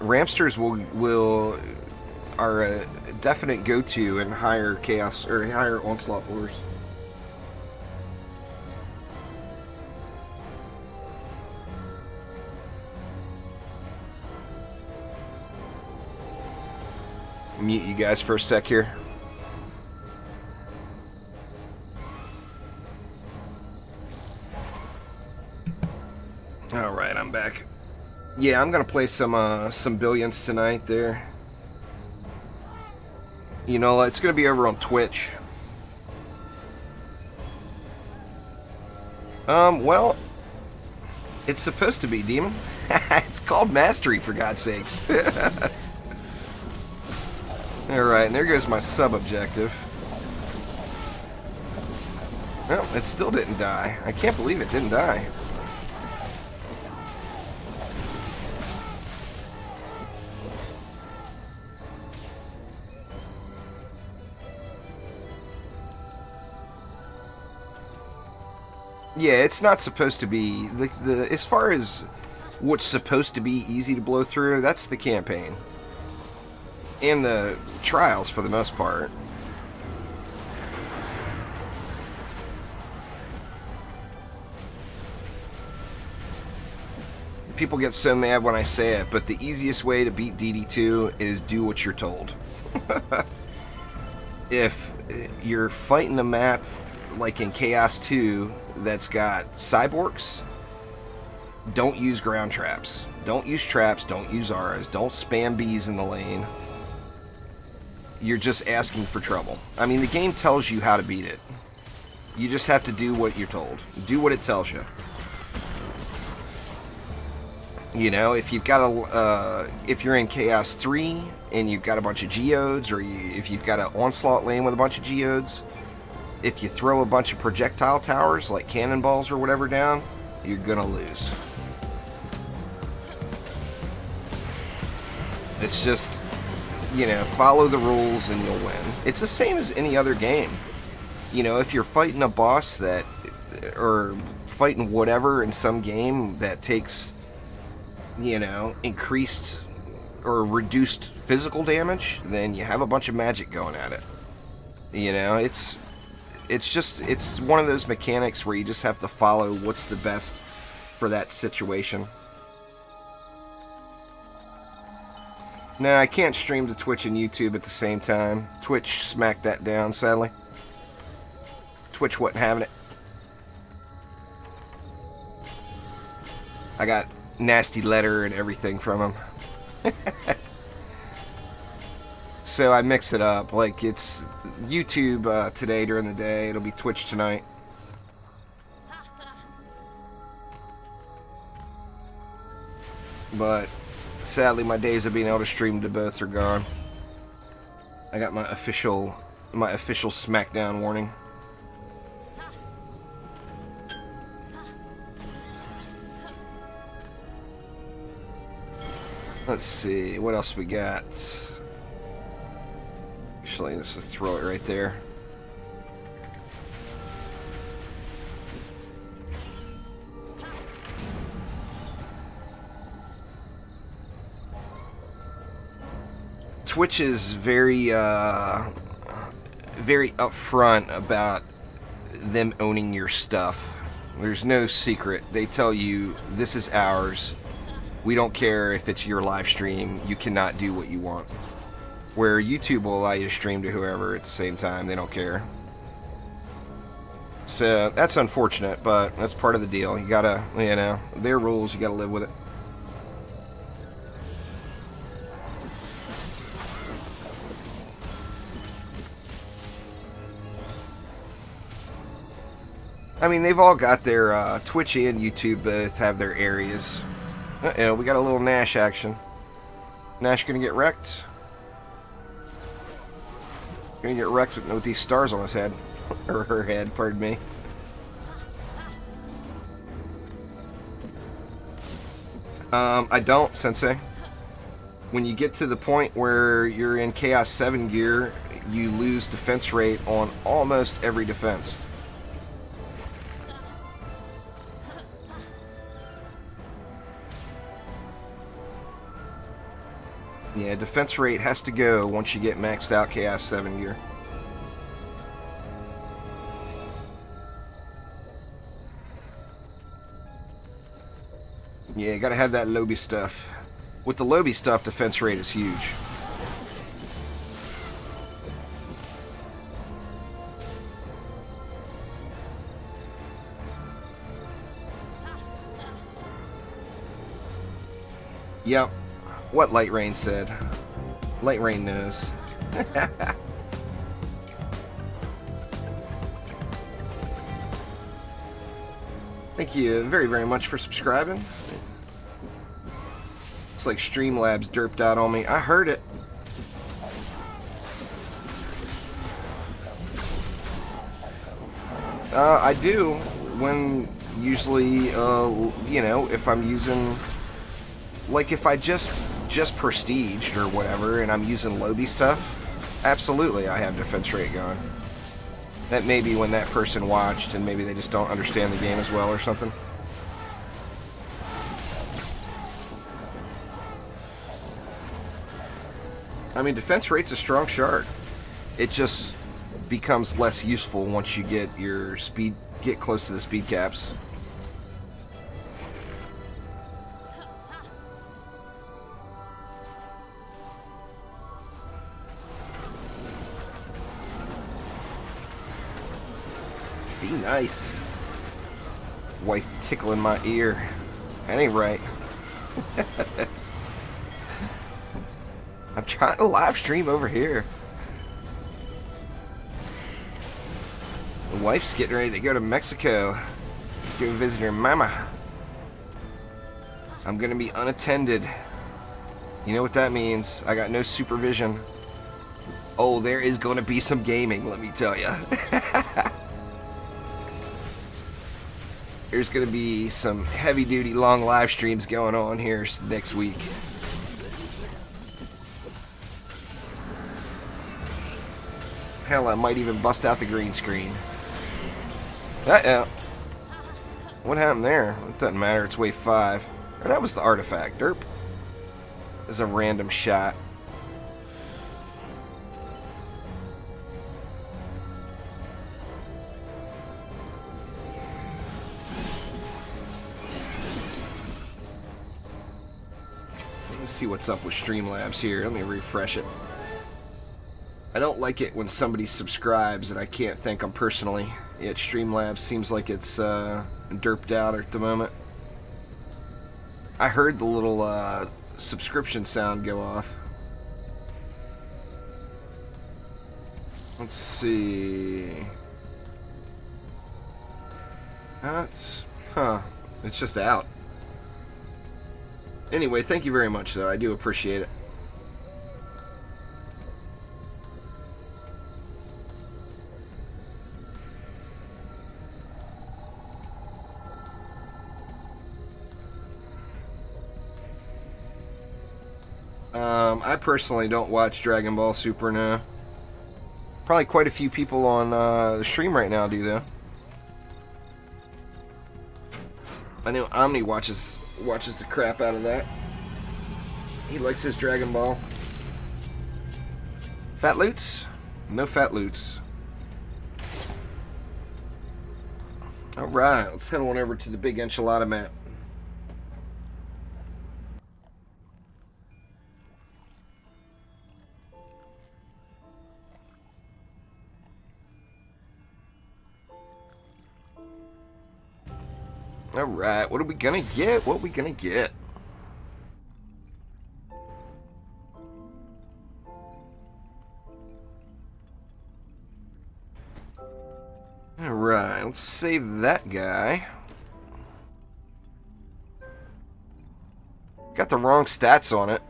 Ramsters are a definite go-to in higher chaos or higher onslaught floors. Mute you guys for a sec here. All right, I'm back. Yeah, I'm gonna play some billions tonight. There. You know, it's gonna be over on Twitch. Well, it's supposed to be, Demon. It's called Mastery, for God's sakes. Alright, and there goes my sub-objective. Well, it still didn't die. I can't believe it didn't die. Yeah, it's not supposed to be... as far as what's supposed to be easy to blow through, that's the campaign. And the trials, for the most part. People get so mad when I say it, but the easiest way to beat DD2 is do what you're told. If you're fighting a map like in Chaos 2 that's got cyborgs, don't use ground traps. Don't use traps, don't use auras, don't spam bees in the lane. You're just asking for trouble. I mean, the game tells you how to beat it. You just have to do what you're told. Do what it tells you. You know, if you've got if you're in Chaos 3 and you've got a bunch of geodes, or if you've got an onslaught lane with a bunch of geodes, if you throw a bunch of projectile towers like cannonballs or whatever down, you're gonna lose. It's just, you know, follow the rules and you'll win. It's the same as any other game. You know, if you're fighting a boss that, or fighting whatever in some game that takes you know, increased or reduced physical damage, then you have a bunch of magic going at it. You know, it's one of those mechanics where you just have to follow what's the best for that situation. Now, I can't stream to Twitch and YouTube at the same time. Twitch smacked that down, sadly. Twitch wasn't having it. I got nasty letter and everything from him. So I mix it up. Like, it's YouTube today during the day. It'll be Twitch tonight. But sadly, my days of being able to stream to both are gone. I got my official SmackDown warning. Let's see, what else we got? Actually, let's just throw it right there. Twitch is very upfront about them owning your stuff. There's no secret. They tell you, this is ours. We don't care if it's your live stream. You cannot do what you want. Where YouTube will allow you to stream to whoever at the same time. They don't care. So that's unfortunate, but that's part of the deal. You gotta, you know, their rules, you gotta live with it. I mean, they've all got their, Twitch and YouTube both have their areas. Uh-oh, we got a little Nash action. Nash gonna get wrecked? Gonna get wrecked with these stars on his head. Or her head, pardon me. I don't, Sensei. When you get to the point where you're in Chaos 7 gear, you lose defense rate on almost every defense. Yeah, defense rate has to go once you get maxed out Chaos 7 gear. Yeah, you gotta have that Lobby stuff. With the Lobby stuff, defense rate is huge. Yep. What Light Rain said. Light Rain knows. Thank you very, very much for subscribing. Looks like Streamlabs derped out on me. I heard it. I do when usually, you know, if I'm using, like if I just prestiged or whatever and I'm using Lobby stuff, absolutely I have defense rate going. That may be when that person watched and maybe they just don't understand the game as well or something. I mean, defense rate's a strong shard. It just becomes less useful once you get your speed, get close to the speed caps. Be nice. Wife tickling my ear. That ain't right. I'm trying to live stream over here. The wife's getting ready to go to Mexico. Go visit her mama. I'm gonna be unattended. You know what that means. I got no supervision. Oh, there is gonna be some gaming, let me tell you. There's gonna be some heavy-duty long live streams going on here next week. Hell, I might even bust out the green screen. Uh-oh. What happened there? It doesn't matter, it's wave 5. Or that was the artifact. Derp. Is a random shot. Let's see what's up with Streamlabs here. Let me refresh it. I don't like it when somebody subscribes and I can't thank them personally. Yet Streamlabs seems like it's derped out at the moment. I heard the little subscription sound go off. Let's see. It's just out. Anyway, thank you very much, though. I do appreciate it. I personally don't watch Dragon Ball Super now. Probably quite a few people on the stream right now do, though. I know Omni watches the crap out of that. He likes his Dragon Ball. Fat loots? No fat loots. Alright, let's head on over to the big enchilada map. Alright, what are we gonna get? What are we gonna get? Alright, let's save that guy. Got the wrong stats on it,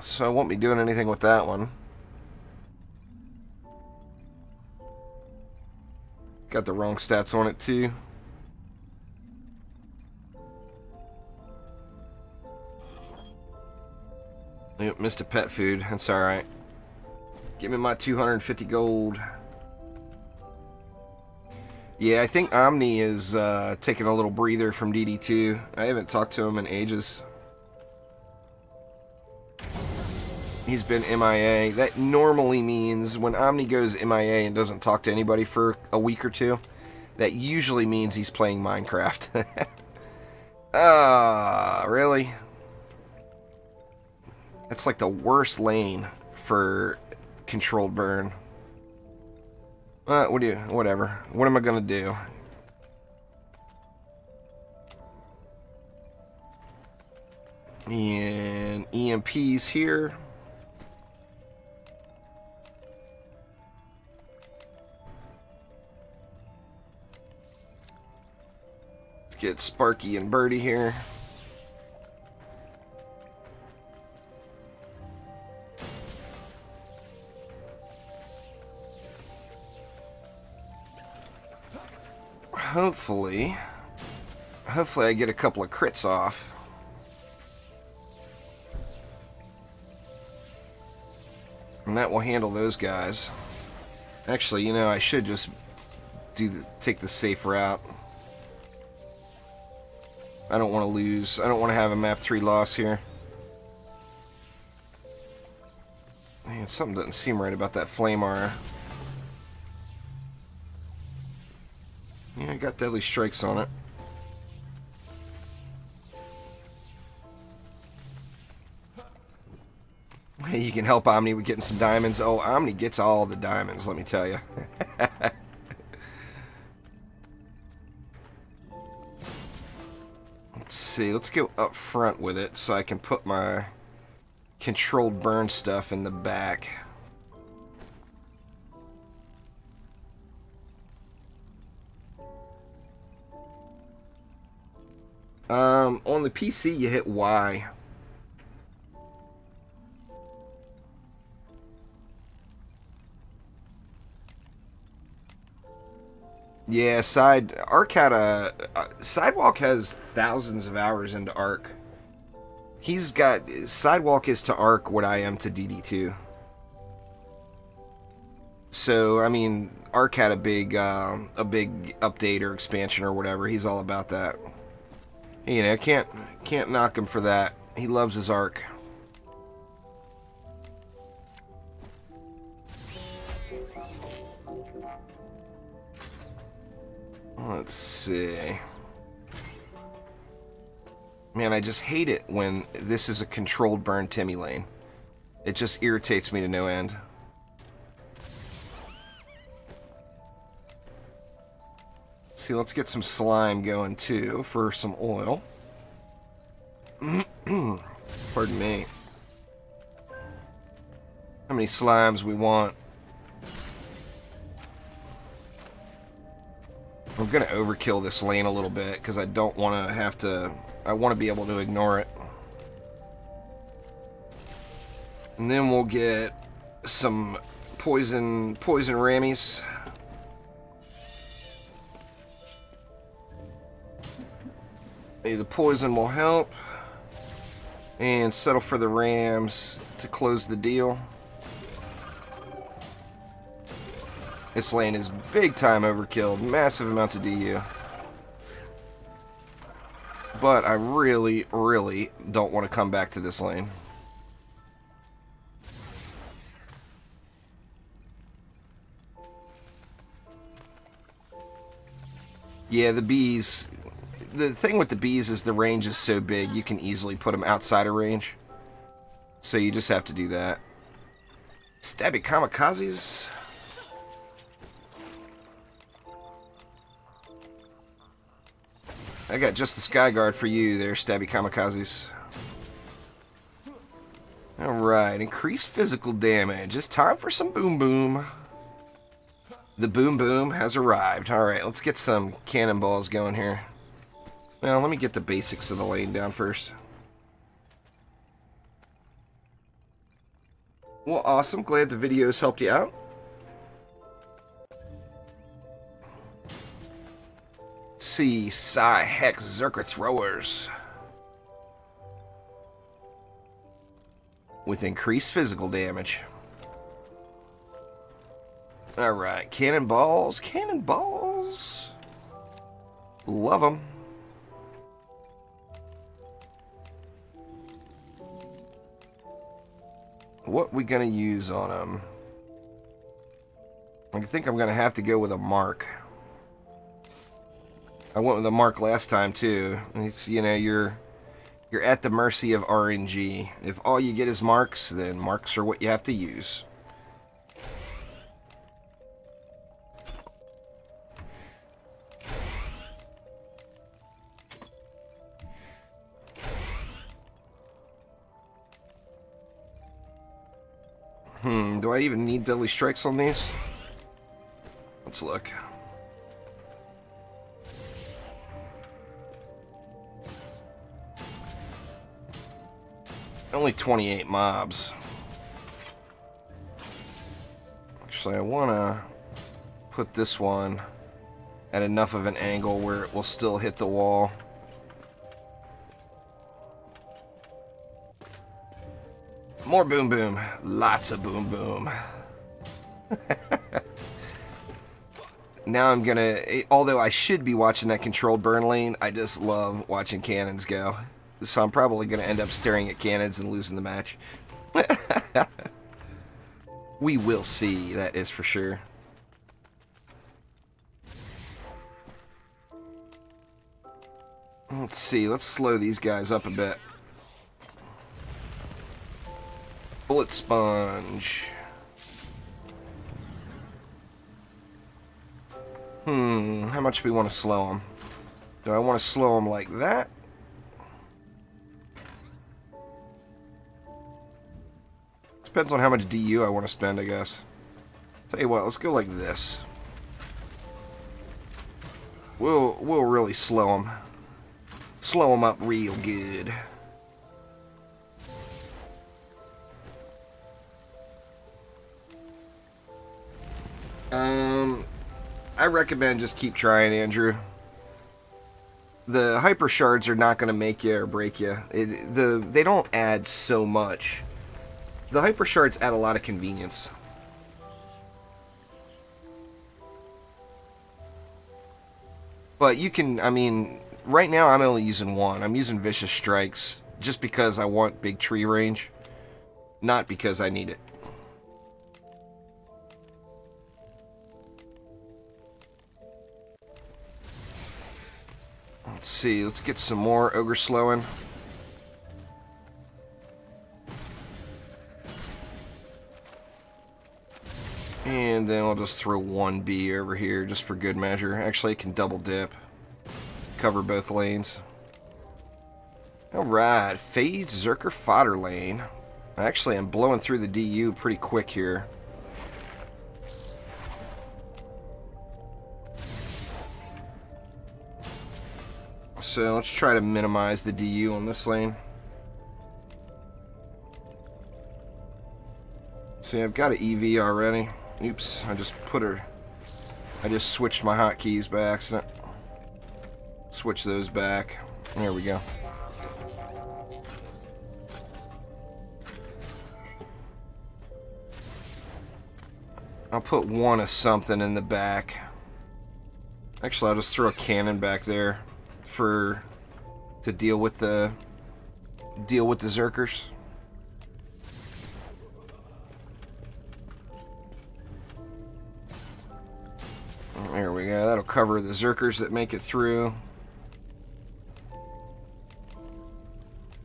so I won't be doing anything with that one. Got the wrong stats on it too. Yep, missed a pet food. That's alright. Give me my 250 gold. Yeah, I think Omni is taking a little breather from DD2. I haven't talked to him in ages. He's been MIA. That normally means when Omni goes MIA and doesn't talk to anybody for a week or two, that usually means he's playing Minecraft. Ah, really? That's like the worst lane for controlled burn. Whatever. What am I gonna do? And EMP's here. Let's get Sparky and Birdie here. Hopefully I get a couple of crits off. And that will handle those guys. Actually, you know, I should just take the safe route. I don't want to lose. I don't want to have a map 3 loss here. Man, something doesn't seem right about that flame aura. Yeah, I got deadly strikes on it. Hey, you can help Omni with getting some diamonds. Oh, Omni gets all the diamonds, let me tell you. Let's see, let's go up front with it so I can put my controlled burn stuff in the back. On the PC, you hit Y. Yeah, Sidewalk has thousands of hours into Arc. Sidewalk is to Arc what I am to DD2. So, I mean, Arc had a big update or expansion or whatever. He's all about that. You know, can't knock him for that. He loves his arc. Let's see. Man, I just hate it when this is a controlled burn Timmy lane. It just irritates me to no end. See, let's get some slime going too for some oil. Pardon me. How many slimes we want? I'm gonna overkill this lane a little bit because I don't want to have to. I want to be able to ignore it. And then we'll get some poison rammies. Maybe the poison will help. And settle for the rams to close the deal. This lane is big time overkilled. Massive amounts of DU. But I really, really don't want to come back to this lane. Yeah, the bees. The thing with the bees is the range is so big, you can easily put them outside of range. So you just have to do that. Stabby kamikazes. I got just the Sky Guard for you there, Stabby kamikazes. Alright, increased physical damage. It's time for some boom boom. The boom boom has arrived. Alright, let's get some cannonballs going here. Well, let me get the basics of the lane down first. Well, awesome. Glad the videos helped you out. See, Psy Hex Zerker Throwers. With increased physical damage. Alright, cannonballs. Cannonballs. Love them. What we gonna use on them? I think I'm gonna have to go with a mark. I went with a mark last time too. It's, you know, you're at the mercy of RNG. If all you get is marks, then marks are what you have to use. Do I even need deadly strikes on these? Let's look. Only 28 mobs. Actually, I want to put this one at enough of an angle where it will still hit the wall. More boom boom. Lots of boom boom. Now I'm gonna, although I should be watching that controlled burn lane, I just love watching cannons go. So I'm probably gonna end up staring at cannons and losing the match. We will see, that is for sure. Let's see, let's slow these guys up a bit. Bullet sponge. How much do we want to slow them? Do I want to slow them like that? Depends on how much DU I want to spend, I guess. Tell you what, let's go like this. We'll really slow them. Slow them up real good. I recommend just keep trying, Andrew. The hyper shards are not going to make you or break you. They don't add so much. The hyper shards add a lot of convenience. But you can, I mean, right now I'm only using one. I'm using Vicious Strikes just because I want big tree range, not because I need it. Let's see, let's get some more Ogre Slowing. And then I'll just throw one bee over here just for good measure. Actually, it can double dip. Cover both lanes. Alright, Phase Zerker Fodder Lane. Actually, I'm blowing through the DU pretty quick here. So let's try to minimize the DU on this lane. See, I've got an EV already. Oops, I just switched my hotkeys by accident. Switch those back. There we go. I'll put one of something in the back. Actually, I'll just throw a cannon back there to deal with the Zerkers. There we go. That'll cover the Zerkers that make it through.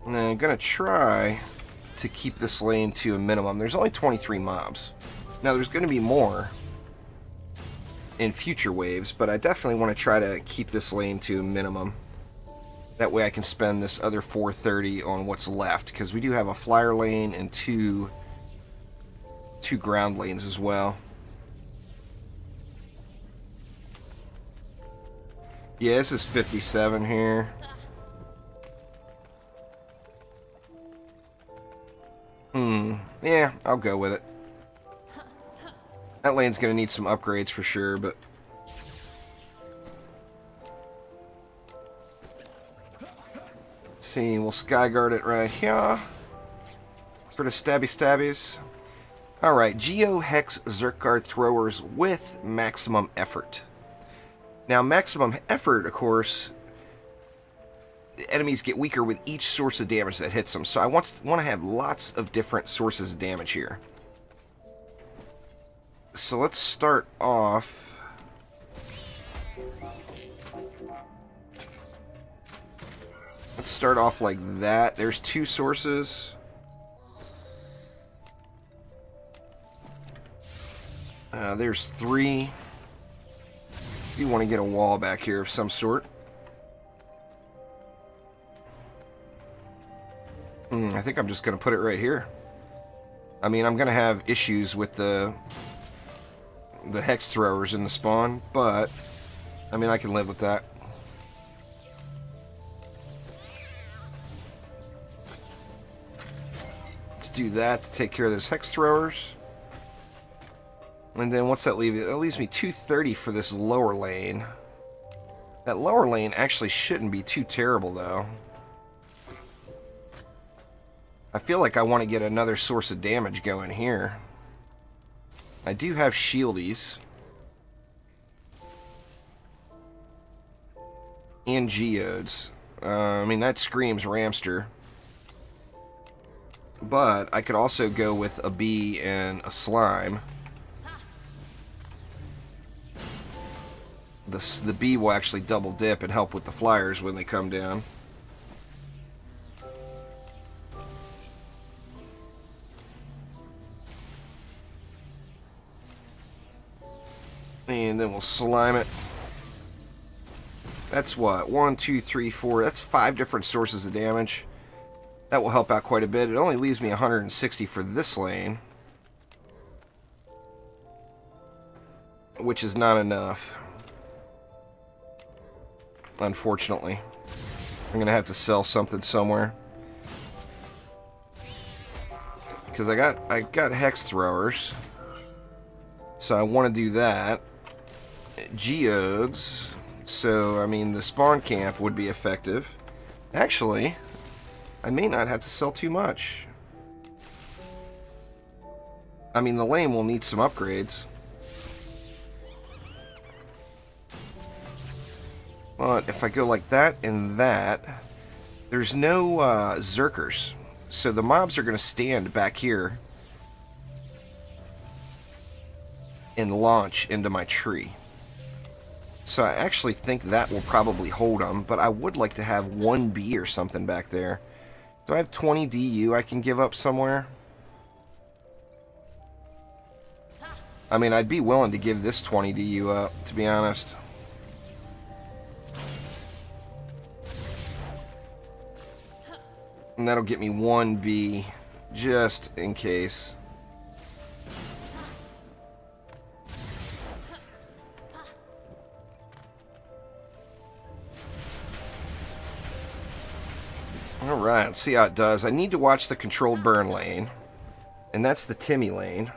And I'm gonna try to keep this lane to a minimum. There's only 23 mobs. Now there's going to be more in future waves, but I definitely want to try to keep this lane to a minimum. That way I can spend this other 430 on what's left, because we do have a flyer lane and two ground lanes as well. Yeah, this is 57 here. Yeah, I'll go with it. That lane's going to need some upgrades for sure, but... see, we'll Skyguard it right here. For the stabbies. Alright, Geo Hex Zerkguard Throwers with maximum effort. Now, maximum effort, of course, enemies get weaker with each source of damage that hits them. So I want to have lots of different sources of damage here. So let's start off. Let's start off like that. There's two sources. There's three. You want to get a wall back here of some sort. I think I'm just going to put it right here. I mean, I'm going to have issues with the hex throwers in the spawn, but I mean, I can live with that. Let's do that to take care of those hex throwers. And then what's that leave? That leaves me 230 for this lower lane. That lower lane actually shouldn't be too terrible, though. I feel like I want to get another source of damage going here. I do have shieldies. And geodes. I mean, that screams Ramster. But I could also go with a bee and a slime. The bee will actually double dip and help with the flyers when they come down. And then we'll slime it. That's what? 1, 2, 3, 4. That's 5 different sources of damage. That will help out quite a bit. It only leaves me 160 for this lane, which is not enough. Unfortunately. I'm going to have to sell something somewhere. Because I got hex throwers. So I want to do that. Geodes. So, I mean, the spawn camp would be effective. Actually, I may not have to sell too much. I mean, the lane will need some upgrades. But if I go like that and that, there's no Zerkers. So the mobs are going to stand back here and launch into my tree. So I actually think that will probably hold them, but I would like to have 1B or something back there. Do I have 20 DU I can give up somewhere? I mean, I'd be willing to give this 20 DU up, to be honest. And that'll get me 1B, just in case. Alright, let's see how it does. I need to watch the controlled burn lane. And that's the Timmy lane.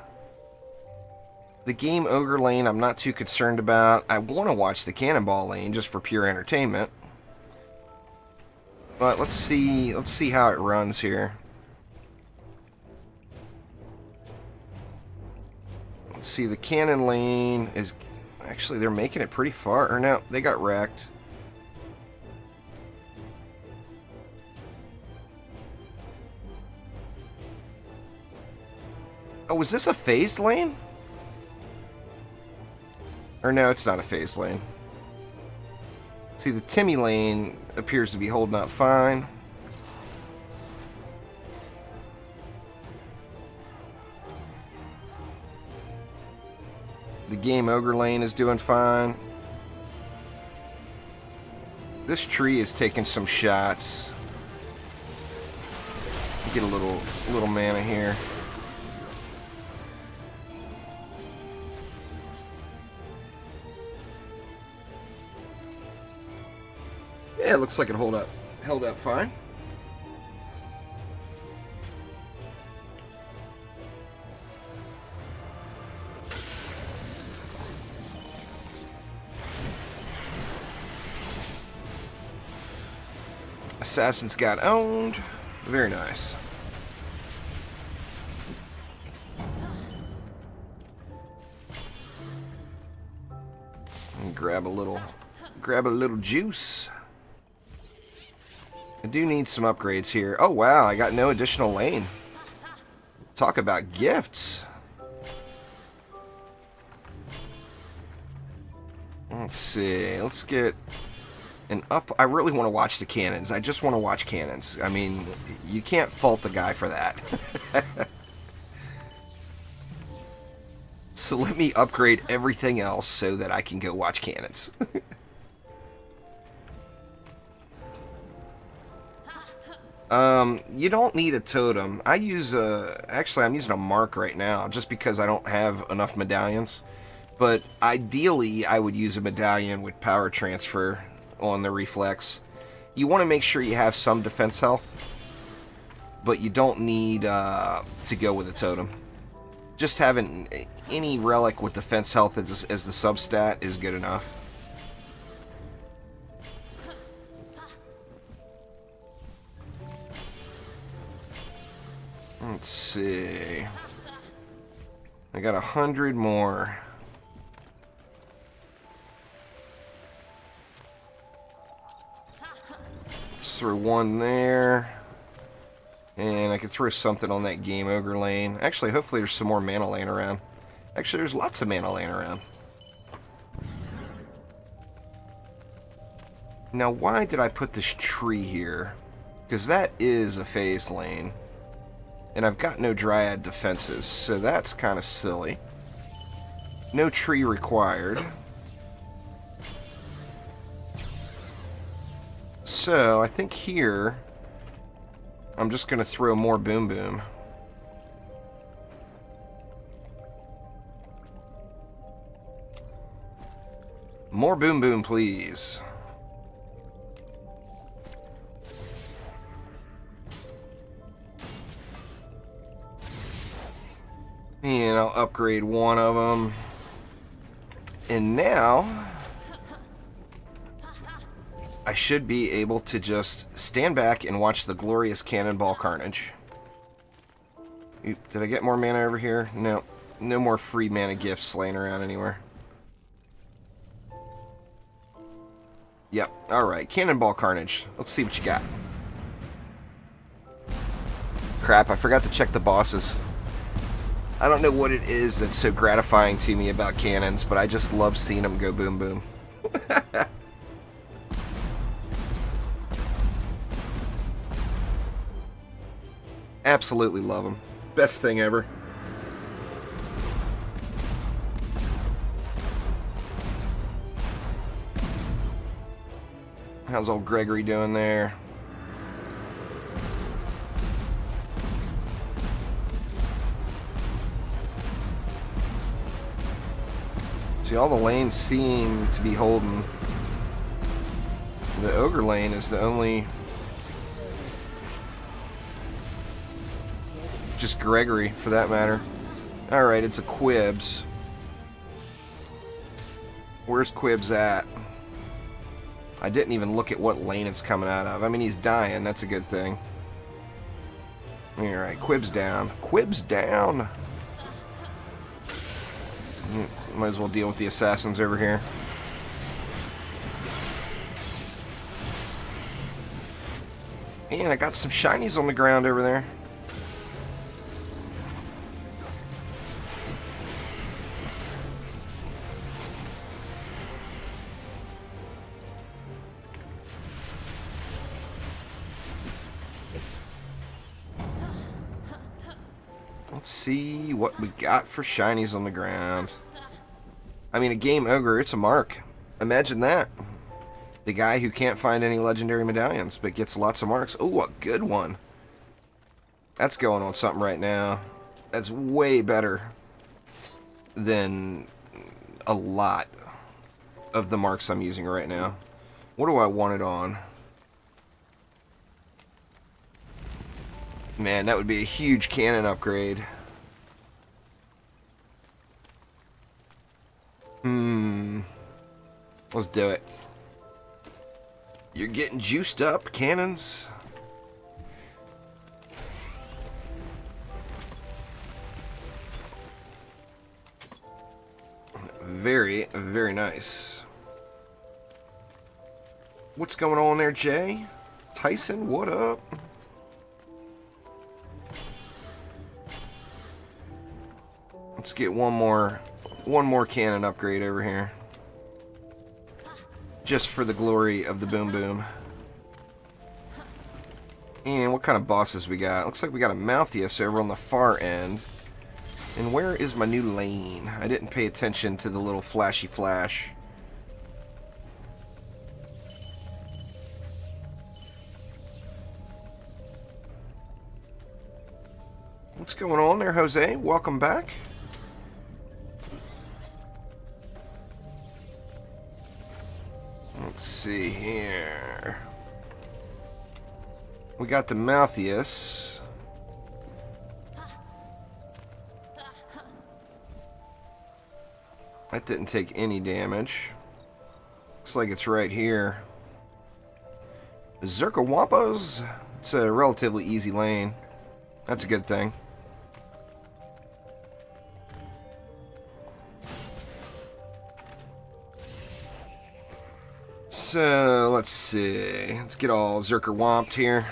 The Game Ogre lane I'm not too concerned about. I want to watch the Cannonball lane just for pure entertainment. But let's see how it runs here. Let's see, the Cannon lane is... Actually, they're making it pretty far. Or no, they got wrecked. Oh, was this a phased lane? Or no, it's not a phased lane. See, the Timmy lane appears to be holding up fine. The Game Ogre lane is doing fine. This tree is taking some shots. Get a little mana here. Yeah, it looks like it held up fine. Assassins got owned. Very nice. And grab a little juice. I do need some upgrades here. Oh wow, I got no additional lane. Talk about gifts. Let's see. Let's get an up. I really want to watch the cannons. I just want to watch cannons. I mean, you can't fault the guy for that. So let me upgrade everything else so that I can go watch cannons. You don't need a totem. I use actually I'm using a mark right now just because I don't have enough medallions. But ideally I would use a medallion with power transfer on the reflex. You want to make sure you have some defense health, but you don't need to go with a totem. Just having any relic with defense health as the substat is good enough. Let's see. I got 100 more. Let's throw one there. And I can throw something on that Game Ogre lane. Actually, hopefully there's some more mana laying around. Actually, there's lots of mana laying around. Now, why did I put this tree here? Because that is a phased lane. And I've got no Dryad defenses, so that's kind of silly. No tree required. So, I think here, I'm just going to throw more Boom Boom. More Boom Boom, please. And I'll upgrade one of them. And now I should be able to just stand back and watch the glorious cannonball carnage. Did I get more mana over here? No. No more free mana gifts laying around anywhere. Yep. Alright, Cannonball Carnage. Let's see what you got. Crap, I forgot to check the bosses. I don't know what it is that's so gratifying to me about cannons, but I just love seeing them go boom boom. Absolutely love them. Best thing ever. How's old Gregory doing there? See, all the lanes seem to be holding. The ogre lane is the only... Just Gregory, for that matter. Alright, it's a Quibs. Where's Quibs at? I didn't even look at what lane it's coming out of. I mean, he's dying. That's a good thing. Alright, Quibs down. Quibs down! Might as well deal with the assassins over here. And I got some shinies on the ground over there. Let's see what we got for shinies on the ground. I mean, a game ogre, it's a mark. Imagine that. The guy who can't find any legendary medallions, but gets lots of marks. Oh, a good one. That's going on something right now. That's way better than a lot of the marks I'm using right now. What do I want it on? Man, that would be a huge cannon upgrade. Let's do it. You're getting juiced up, cannons. Very, very nice. What's going on there, Jay? Tyson, what up? Let's get one more cannon upgrade over here. Just for the glory of the boom boom. And what kind of bosses we got? Looks like we got a Malthius over on the far end. And where is my new lane? I didn't pay attention to the little flashy flash. What's going on there, Jose? Welcome back. Let's see here. We got the Malthius. That didn't take any damage. Looks like it's right here. Zerkawampos. It's a relatively easy lane. That's a good thing. So, let's see. Let's get all Zerker womped here.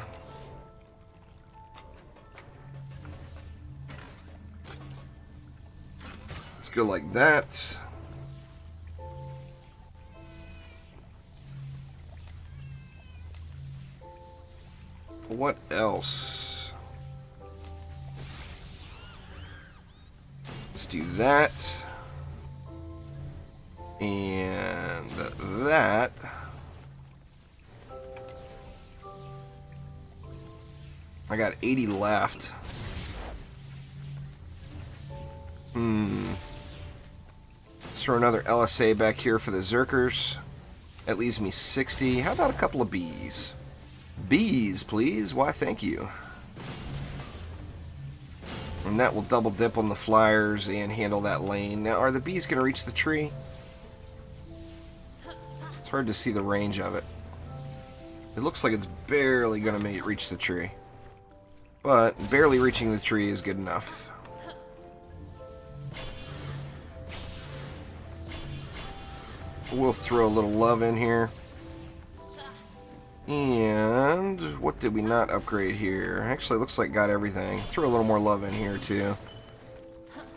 Let's go like that. What else? Let's do that. And that. I got 80 left. Let's throw another LSA back here for the Zerkers. That leaves me 60. How about a couple of bees? Bees, please. Why, thank you. And that will double dip on the flyers and handle that lane. Now, are the bees going to reach the tree? It's hard to see the range of it. It looks like it's barely going to reach the tree. But barely reaching the tree is good enough. We'll throw a little love in here. And what did we not upgrade here? Actually, it looks like got everything. Throw a little more love in here, too.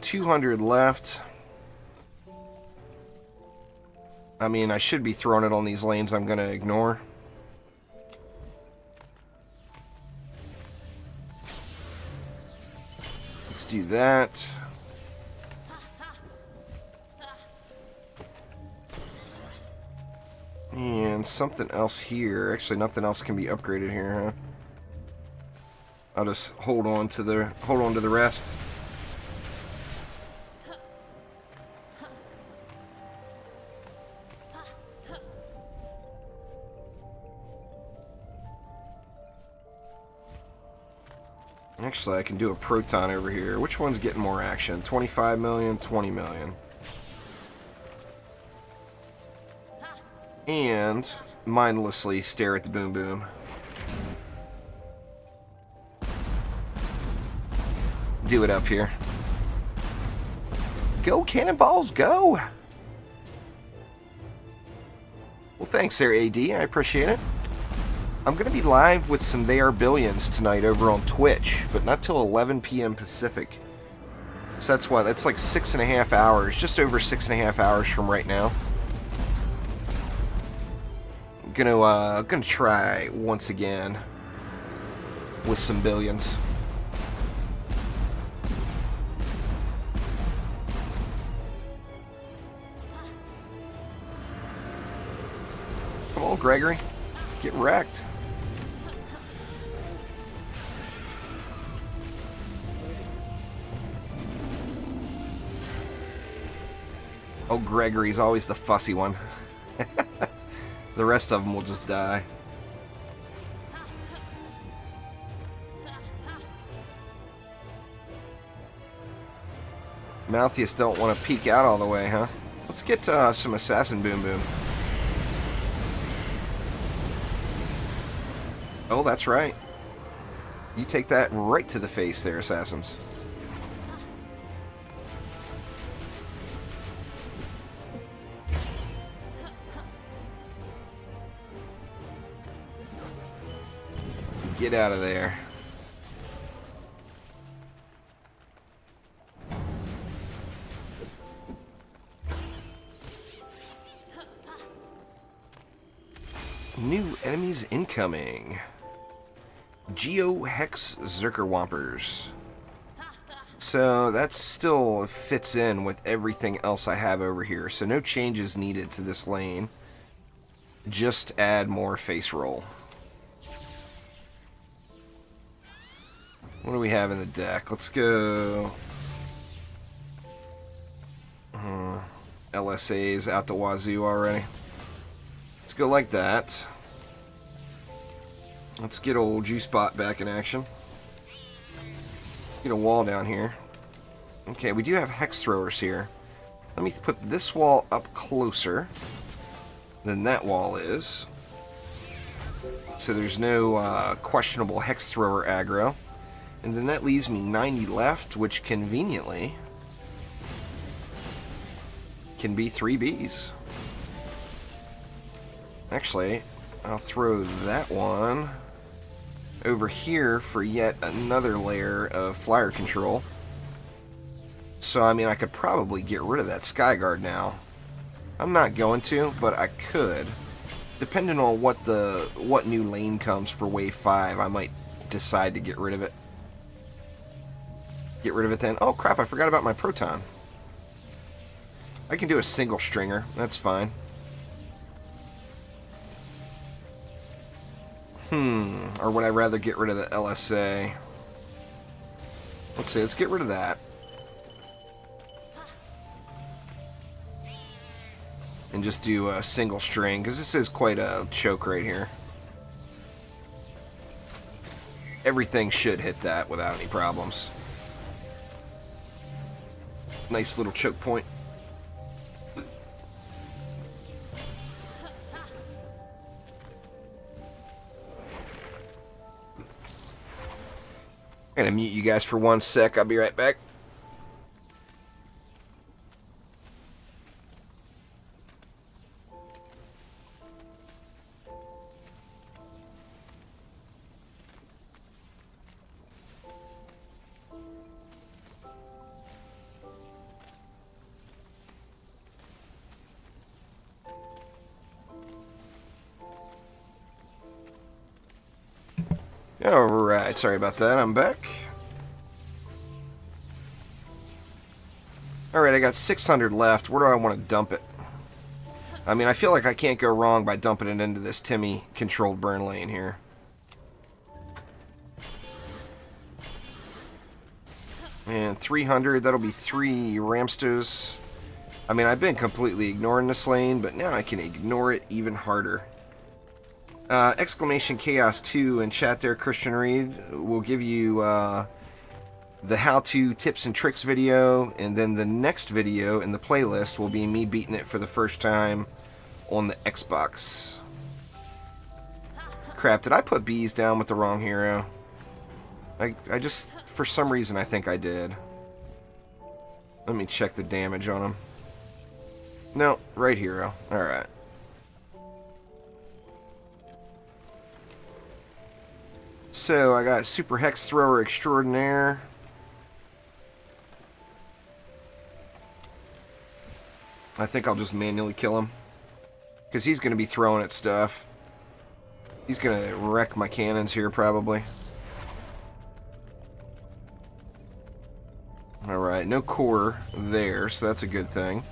200 left. I mean, I should be throwing it on these lanes I'm going to ignore. Let's do that. And something else here. Actually, nothing else can be upgraded here, huh? I'll just hold on to the rest. Actually, I can do a proton over here. Which one's getting more action? 25 million, 20 million. And mindlessly stare at the boom boom. Do it up here. Go, cannonballs, go! Well, thanks there, AD. I appreciate it. I'm going to be live with some They Are Billions tonight over on Twitch, but not till 11 p.m. Pacific. So that's what, that's like 6.5 hours, just over 6.5 hours from right now. Gonna try once again with some billions. Come on, Gregory. Get wrecked. Oh, Gregory's always the fussy one. The rest of them will just die. Malthus don't want to peek out all the way, huh? Let's get some Assassin Boom Boom. Oh, that's right. You take that right to the face there, Assassins. Get out of there. New enemies incoming. Geo-Hex Zerkerwompers. So that still fits in with everything else I have over here. So no changes needed to this lane. Just add more face roll. What do we have in the deck? Let's go... LSA's out the wazoo already. Let's go like that. Let's get old Juicebot back in action. Get a wall down here. Okay, we do have hex throwers here. Let me put this wall up closer than that wall is. So there's no questionable hex thrower aggro. And then that leaves me 90 left, which conveniently can be 3 Bs. Actually, I'll throw that one over here for yet another layer of flyer control. So, I mean, I could probably get rid of that Skyguard now. I'm not going to, but I could. Depending on what new lane comes for Wave 5, I might decide to get rid of it. Get rid of it then. Oh, crap, I forgot about my Proton. I can do a single stringer. That's fine. Or would I rather get rid of the LSA? Let's see, let's get rid of that. And just do a single string, because this is quite a choke right here. Everything should hit that without any problems. Nice little choke point. I'm gonna mute you guys for 1 sec. I'll be right back. Alright, sorry about that. I'm back. Alright, I got 600 left. Where do I want to dump it? I mean, I feel like I can't go wrong by dumping it into this Timmy-controlled burn lane here. And 300, that'll be 3 Ramstos. I mean, I've been completely ignoring this lane, but now I can ignore it even harder. Exclamation Chaos 2 in chat there, Christian Reed, will give you the how-to tips and tricks video, and then the next video in the playlist will be me beating it for the first time on the Xbox. Crap, did I put bees down with the wrong hero? I just, for some reason, I think I did. Let me check the damage on him. No, right hero. Alright. So, I got Super Hex Thrower Extraordinaire. I think I'll just manually kill him. Because he's going to be throwing at stuff. He's going to wreck my cannons here, probably. Alright, no core there, so that's a good thing.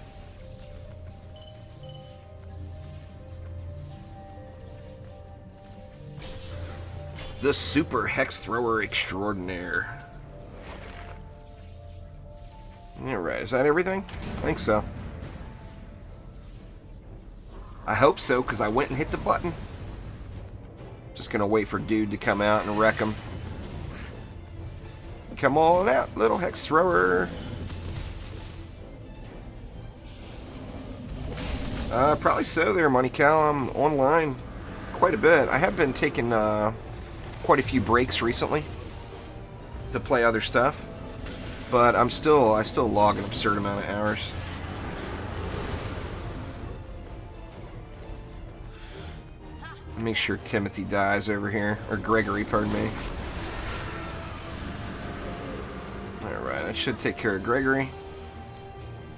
The Super Hex Thrower Extraordinaire. Alright, is that everything? I think so. I hope so, because I went and hit the button. Just gonna wait for dude to come out and wreck him. Come on out, little Hex Thrower. Probably so there, Money Cow. I'm online quite a bit. I have been taking quite a few breaks recently to play other stuff, but I still log an absurd amount of hours. Make sure Timothy dies over here, or Gregory, pardon me. Alright, I should take care of Gregory.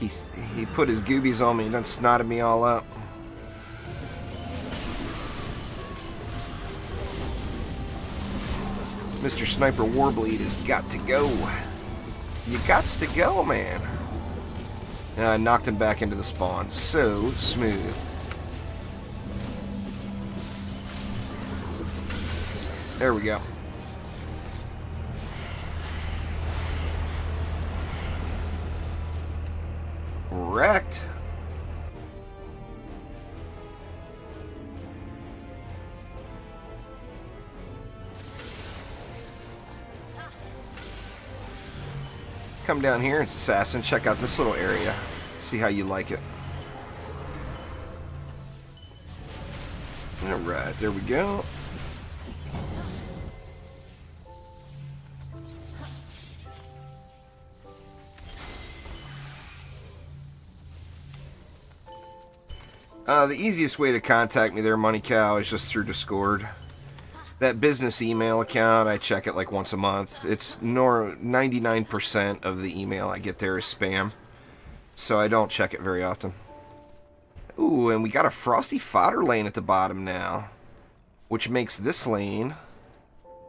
He put his goobies on me and done snotted me all up. Mr. Sniper Warbleed has got to go. You gots to go, man. And I knocked him back into the spawn. So smooth. There we go. Wrecked. Come down here, Assassin, check out this little area. See how you like it. Alright, there we go. The easiest way to contact me there, Money Cow, is just through Discord. That business email account, I check it like once a month. It's 99% of the email I get there is spam, so I don't check it very often. Ooh, and we got a Frosty Fodder lane at the bottom now, which makes this lane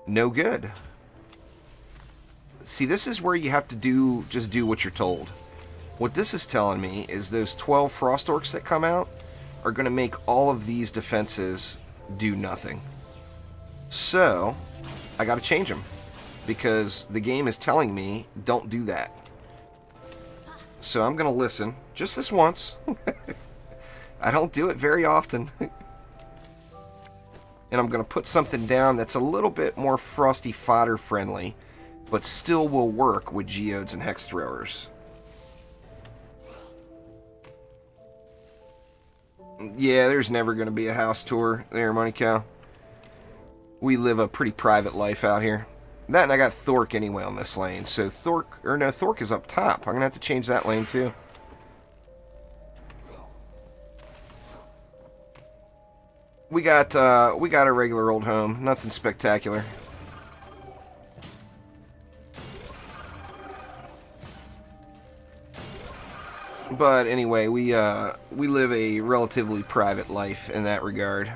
no good. See, this is where you have to just do what you're told. What this is telling me is those 12 Frost Orcs that come out are going to make all of these defenses do nothing. So, I got to change them, because the game is telling me don't do that. So I'm going to listen, just this once. I don't do it very often. And I'm going to put something down that's a little bit more Frosty Fodder friendly, but still will work with Geodes and Hex Throwers. Yeah, there's never going to be a house tour there, Money Cow. We live a pretty private life out here. That, and I got Thork anyway on this lane. So Thork is up top. I'm going to have to change that lane too. We got a regular old home. Nothing spectacular. But anyway, we live a relatively private life in that regard.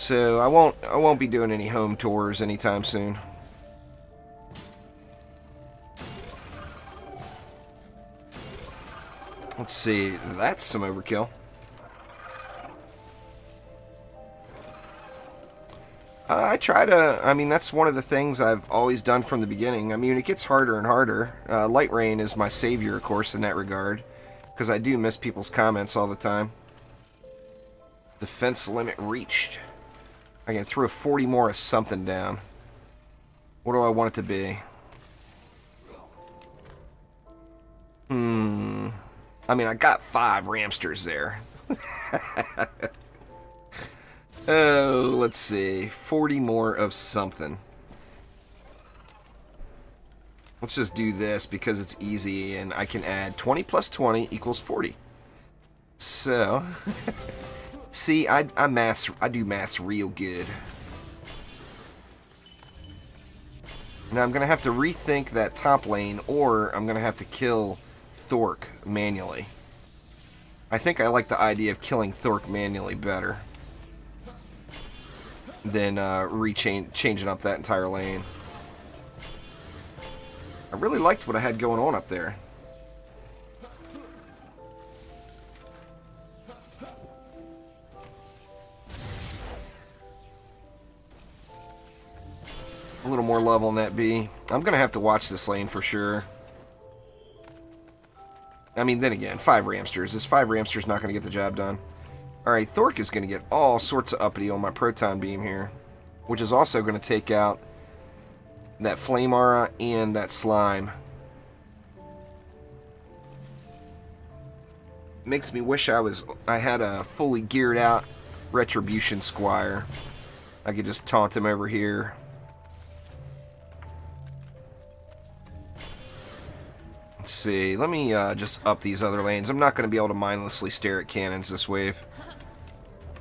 So I won't be doing any home tours anytime soon. Let's see, that's some overkill. I mean, that's one of the things I've always done from the beginning. I mean, it gets harder and harder. Light Rain is my savior, of course, in that regard, because I do miss people's comments all the time. Defense limit reached. I can throw 40 more of something down. What do I want it to be? I mean, I got 5 Ramsters there. Oh, let's see. 40 more of something. Let's just do this because it's easy and I can add 20 plus 20 equals 40. So, see, I do maths real good. Now I'm going to have to rethink that top lane, or I'm going to have to kill Thork manually. I think I like the idea of killing Thork manually better than changing up that entire lane. I really liked what I had going on up there. A little more level in that B. I'm going to have to watch this lane for sure. I mean, then again, 5 Ramsters. Is 5 Ramsters not going to get the job done? Alright, Thork is going to get all sorts of uppity on my Proton Beam here, which is also going to take out that Flame Aura and that Slime. Makes me wish I had a fully geared out Retribution Squire. I could just taunt him over here. Let's see, let me just up these other lanes. I'm not going to be able to mindlessly stare at cannons this wave.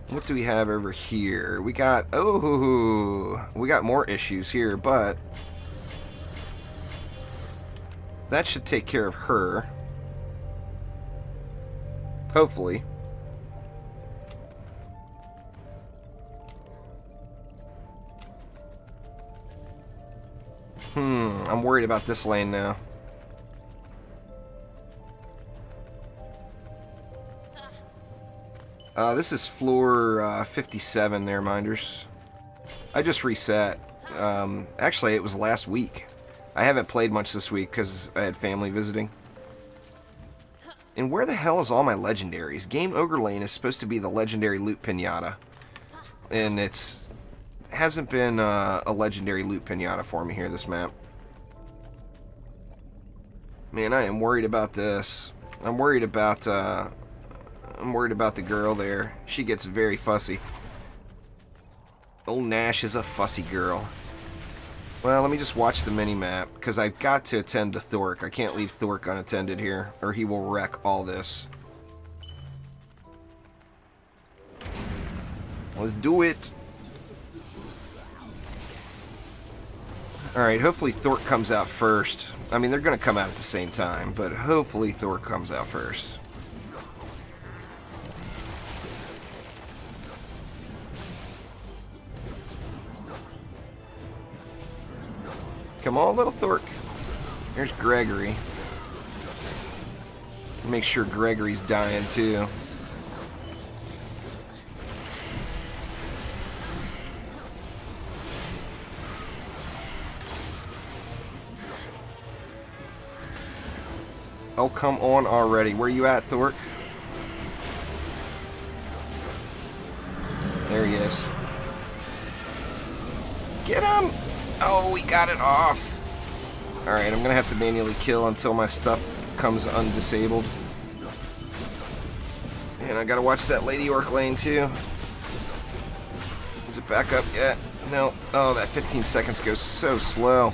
What do we have over here? We got, we got more issues here, but that should take care of her. Hopefully. I'm worried about this lane now. This is floor 57 there, Minders. I just reset. Actually, it was last week. I haven't played much this week because I had family visiting. And where the hell is all my legendaries? Game Ogre Lane is supposed to be the legendary loot pinata. And hasn't been a legendary loot pinata for me here, this map. Man, I am worried about this. I'm worried about the girl there. She gets very fussy. Old Nash is a fussy girl. Well, let me just watch the mini-map, because I've got to attend to Thork. I can't leave Thork unattended here, or he will wreck all this. Let's do it! Alright, hopefully Thork comes out first. I mean, they're going to come out at the same time, but hopefully Thork comes out first. Come on, little Thork. Here's Gregory. Make sure Gregory's dying, too. Oh, come on already. Where you at, Thork? There he is. Get him! Oh, we got it off. Alright, I'm going to have to manually kill until my stuff comes undisabled. And I got to watch that Lady Orc lane, too. Is it back up yet? No. Oh, that 15 seconds goes so slow.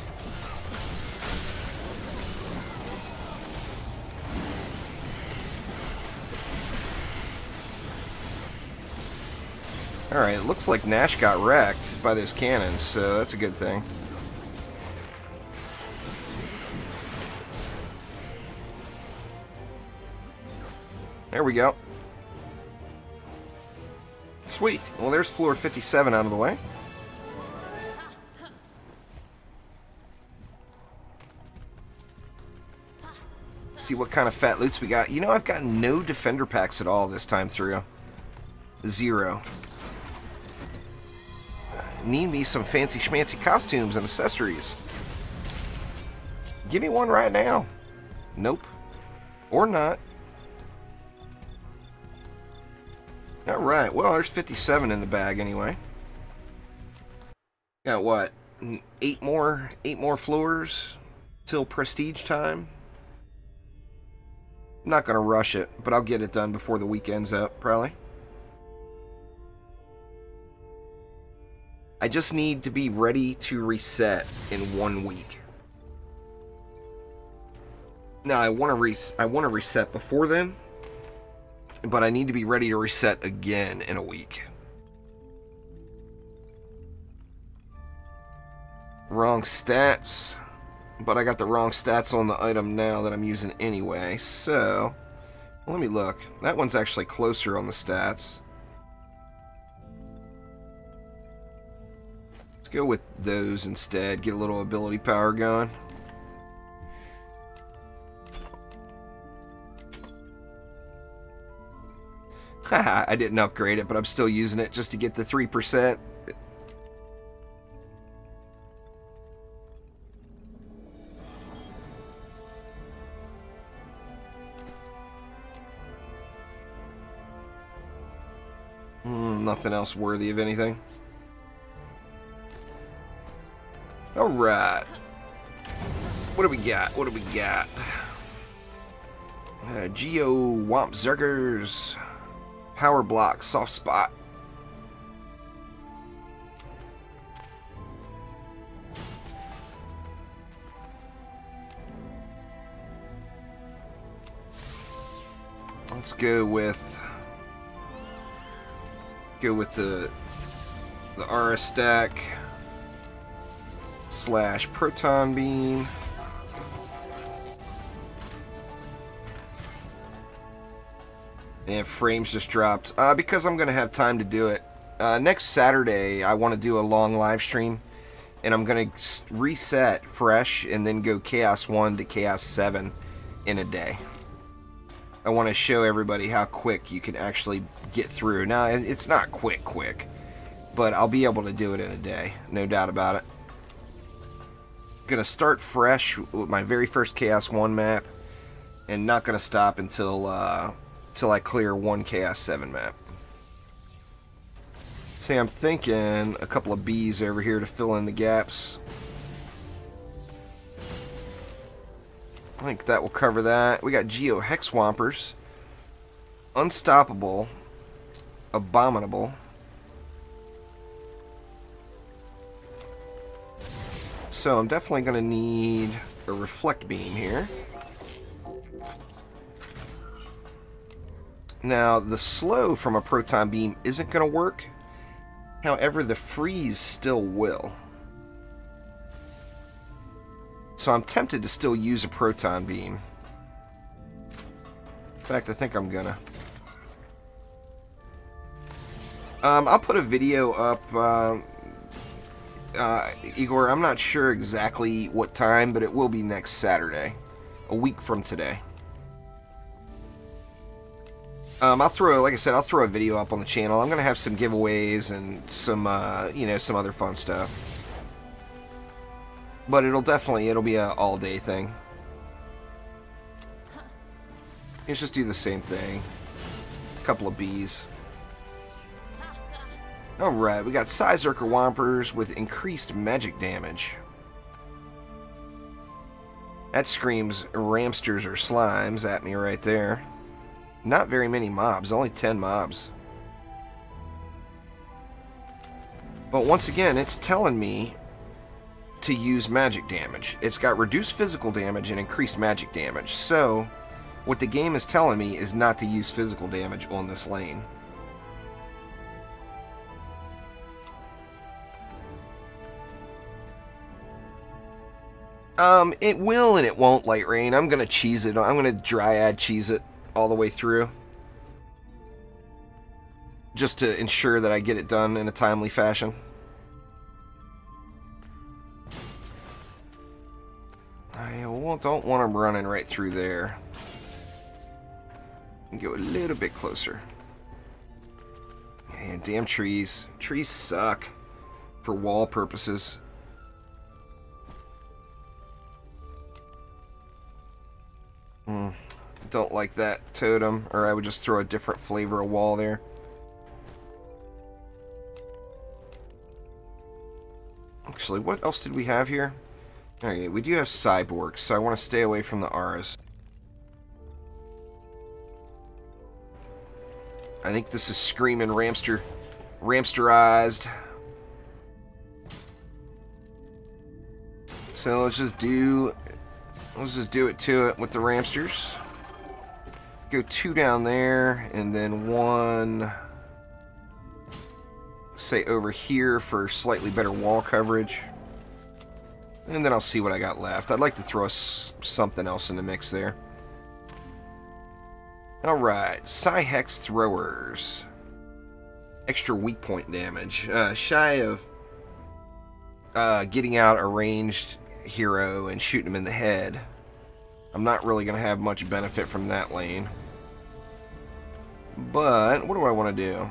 Alright, it looks like Nash got wrecked by those cannons, so that's a good thing. There we go. Sweet. Well, there's floor 57 out of the way. See what kind of fat loots we got. You know, I've got no defender packs at all this time through. 0. Need me some fancy schmancy costumes and accessories. Give me one right now. Nope. Or not. Alright, well, there's 57 in the bag anyway. Got what? 8 more floors till prestige time. I'm not going to rush it, but I'll get it done before the weekend's up, probably. I just need to be ready to reset in 1 week. Now, I want to reset before then, but I need to be ready to reset again in a week. Wrong stats. But I got the wrong stats on the item now that I'm using anyway, so let me look. That one's actually closer on the stats. Let's go with those instead, get a little ability power going. Haha, I didn't upgrade it, but I'm still using it just to get the 3%. Nothing else worthy of anything. Alright. What do we got? What do we got? Geo Womp Zergers. Power Block. Soft Spot. Let's go with the RS stack / proton beam. And frames just dropped because I'm gonna have time to do it. Next Saturday I want to do a long live stream, and I'm gonna reset fresh and then go Chaos 1 to Chaos 7 in a day. I want to show everybody how quick you can actually get through. Now, it's not quick, but I'll be able to do it in a day, no doubt about it. Gonna start fresh with my very first Chaos 1 map, and not gonna stop until I clear one Chaos 7 map. See, I'm thinking a couple of bees over here to fill in the gaps. I think that will cover that. We got Geo Hex Wompers, Unstoppable, Abominable, so I'm definitely going to need a Reflect Beam here. Now, the slow from a Proton Beam isn't going to work. However, the freeze still will. So I'm tempted to still use a Proton Beam. In fact, I think I'm gonna. I'll put a video up, Igor. I'm not sure exactly what time, but it will be next Saturday, a week from today. I'll throw, like I said, I'll throw a video up on the channel. I'm gonna have some giveaways and some, you know, some other fun stuff. But it'll be an all-day thing. Let's just do the same thing. A couple of bees. Alright, we got Sizerker Wompers with increased magic damage. That screams Ramsters or Slimes at me right there. Not very many mobs, only 10 mobs. But once again, it's telling me to use magic damage. It's got reduced physical damage and increased magic damage. So, what the game is telling me is not to use physical damage on this lane. It will and it won't, Light Rain. I'm gonna cheese it. I'm gonna Dryad cheese it all the way through. just to ensure that I get it done in a timely fashion. I don't want them running right through there. Go a little bit closer. Man, damn trees. Trees suck for wall purposes. Don't like that totem, or I would just throw a different flavor of wall there. Actually, what else did we have here? Okay, we do have cyborgs, so I want to stay away from the auras. I think this is screaming Ramsterized. So let's just do it to it with the Ramsters. Go 2 down there, and then 1, say, over here for slightly better wall coverage. And then I'll see what I got left. I'd like to throw something else in the mix there. Alright, Psy-Hex Throwers. Extra weak point damage. Shy of getting out a ranged hero and shooting him in the head. I'm not really going to have much benefit from that lane. But, what do I want to do?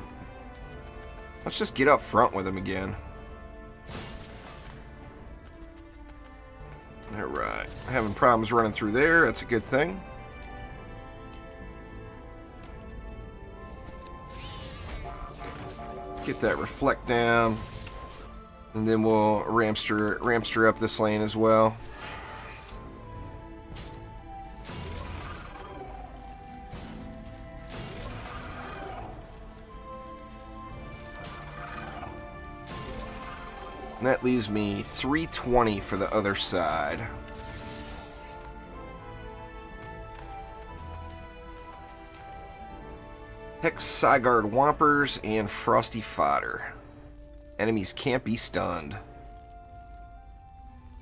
Let's just get up front with him again. Alright, having problems running through there, that's a good thing. Get that reflect down, and then we'll ramster up this lane as well. And that leaves me 320 for the other side. Hex Sigard Whompers and Frosty Fodder. Enemies can't be stunned.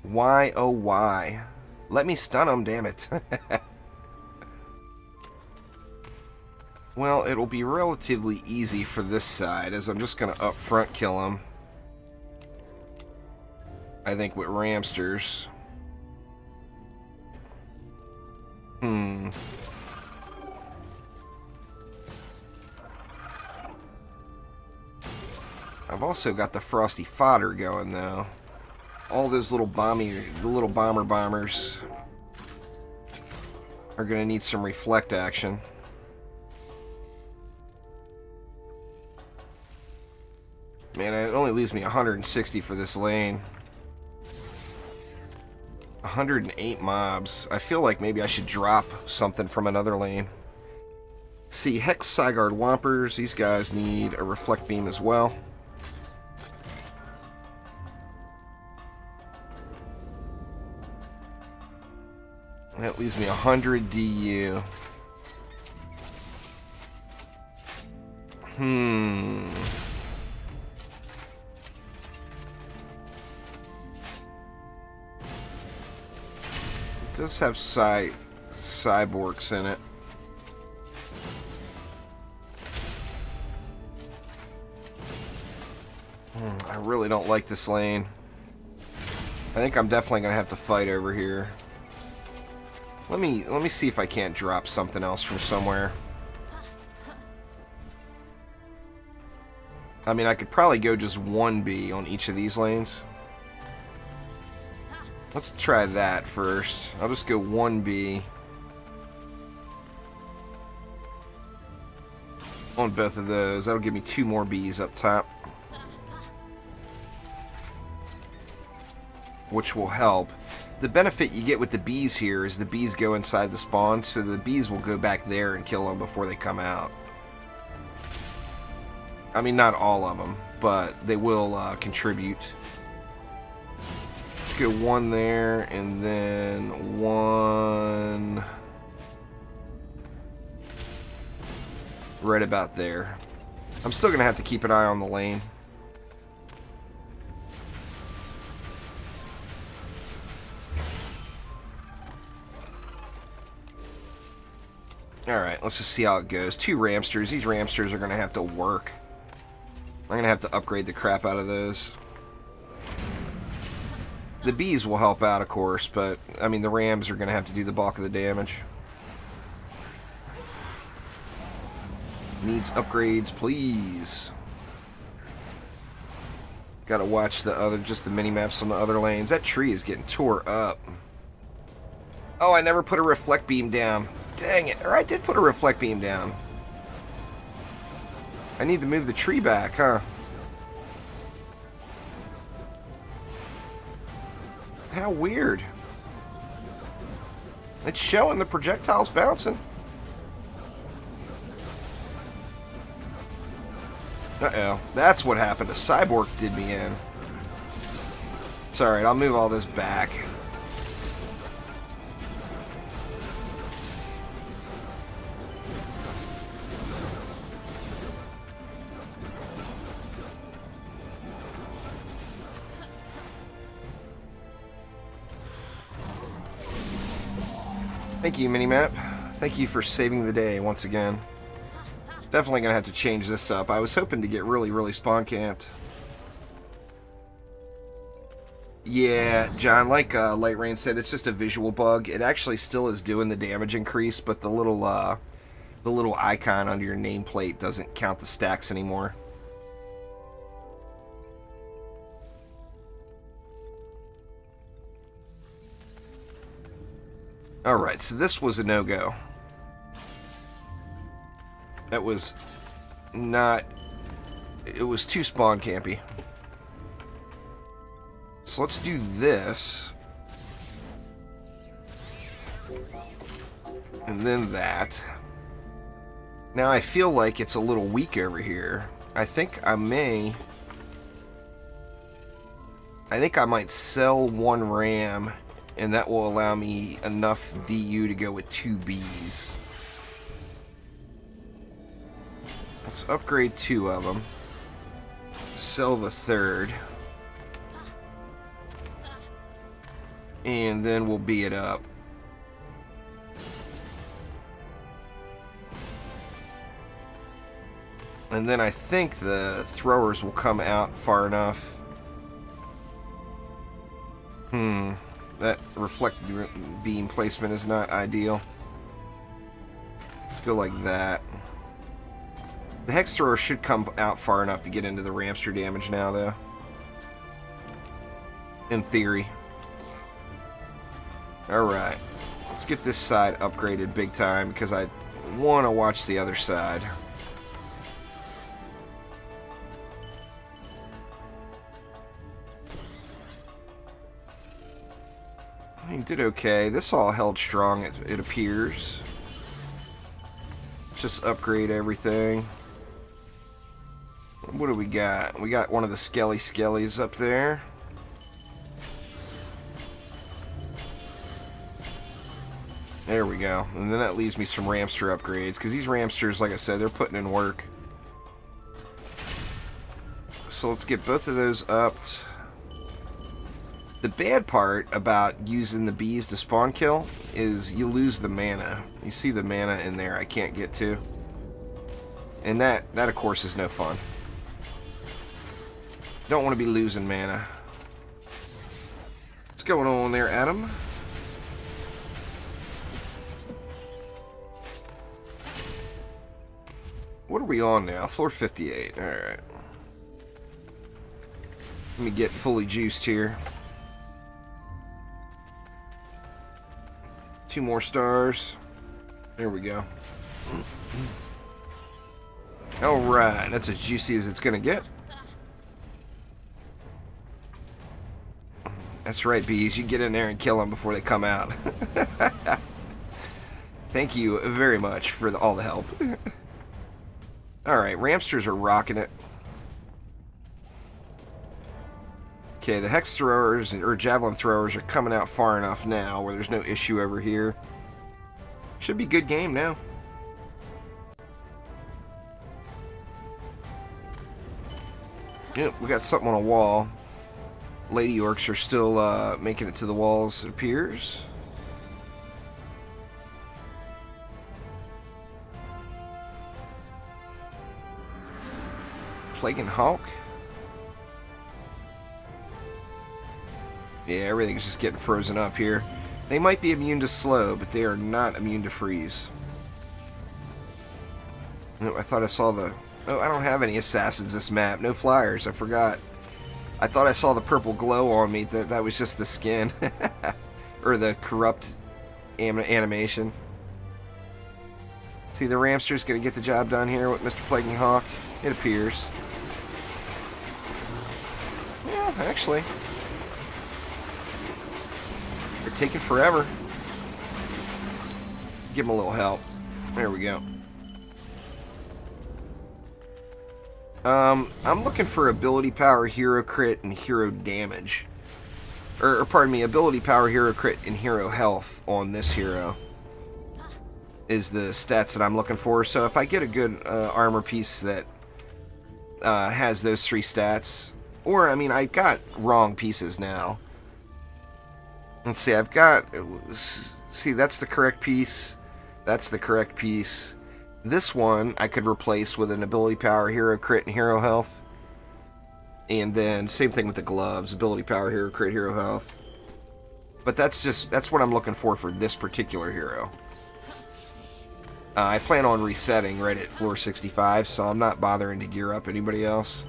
Why, oh why? Let me stun them, damn it. Well, it'll be relatively easy for this side, as I'm just going to up front kill them. I think with Ramsters. I've also got the Frosty Fodder going, though. All those little bomber bombers are going to need some reflect action. Man, it only leaves me 160 for this lane. 108 mobs. I feel like maybe I should drop something from another lane. See, Hex Sigard Whompers. These guys need a reflect beam as well. That leaves me 100 DU. It does have cyborgs in it. I really don't like this lane. I think I'm definitely gonna have to fight over here. Let me see if I can't drop something else from somewhere. I mean, I could probably go just 1B on each of these lanes. Let's try that first. I'll just go 1B on both of those. That'll give me 2 more Bs up top, which will help. The benefit you get with the bees here is the bees go inside the spawn, so the bees will go back there and kill them before they come out. I mean, not all of them, but they will contribute. Let's go 1 there, and then 1 right about there. I'm still going to have to keep an eye on the lane. Alright, let's just see how it goes. 2 Ramsters. These Ramsters are going to have to work. I'm gonna have to upgrade the crap out of those. The bees will help out, of course, but I mean the rams are gonna have to do the bulk of the damage. Needs upgrades, please. Gotta watch just the mini-maps on the other lanes. That tree is getting tore up. Oh, I never put a reflect beam down. Dang it. Or I did put a reflect beam down. I need to move the tree back, huh? How weird. It's showing the projectiles bouncing. Uh-oh. That's what happened. A cyborg did me in. It's alright. I'll move all this back. Thank you, Minimap. Thank you for saving the day once again. Definitely gonna have to change this up. I was hoping to get really spawn camped. Yeah, John, like Light Rain said, it's just a visual bug. It actually still is doing the damage increase, but the little icon under your nameplate doesn't count the stacks anymore. Alright, so this was a no-go. That was not... It was too spawn campy. So let's do this. And then that. Now I feel like it's a little weak over here. I think I might sell one ram, and that will allow me enough DU to go with 2 bees. Let's upgrade 2 of them. Sell the 3rd. And then we'll bee it up. And then I think the throwers will come out far enough. That reflected beam placement is not ideal. Let's go like that. The hex thrower should come out far enough to get into the ramster damage now, though. In theory. Alright. Let's get this side upgraded big time, because I want to watch the other side. He did okay. This all held strong, it appears. Let's just upgrade everything. What do we got? We got one of the skellies up there. There we go. And then that leaves me some ramster upgrades, because these ramsters, like I said, they're putting in work. So let's get both of those upped. The bad part about using the bees to spawn kill is you lose the mana. You see the mana in there I can't get to. And that of course is no fun. Don't want to be losing mana. What's going on there, Adam? What are we on now? Floor 58. Alright. Let me get fully juiced here. 2 more stars. There we go. Alright, that's as juicy as it's gonna get. That's right, bees. You get in there and kill them before they come out. Thank you very much for all the help. Alright, ramsters are rocking it. Okay, the hex throwers, or javelin throwers, are coming out far enough now where there's no issue over here. Should be good game now. Yep, we got something on a wall. Lady orcs are still making it to the walls, it appears. Plague Hawk. Yeah, everything's just getting frozen up here. They might be immune to slow, but they are not immune to freeze. No, I thought I saw the... Oh, I don't have any assassins this map. No flyers. I forgot. I thought I saw the purple glow on me. That was just the skin. Or the corrupt animation. See, the Ramster's going to get the job done here with Mr. Plaguing Hawk. It appears. Yeah, actually. They're taking forever. Give him a little help. There we go. I'm looking for ability power, hero crit, and hero damage. Or pardon me, ability power, hero crit, and hero health on this hero is the stats that I'm looking for. So if I get a good armor piece that has those three stats, or I mean, I've got wrong pieces now. Let's see, I've got, see, that's the correct piece. That's the correct piece. This one I could replace with an ability power, hero crit, and hero health. And then same thing with the gloves, ability power, hero crit, hero health. But that's what I'm looking for this particular hero. I plan on resetting right at floor 65, so I'm not bothering to gear up anybody else.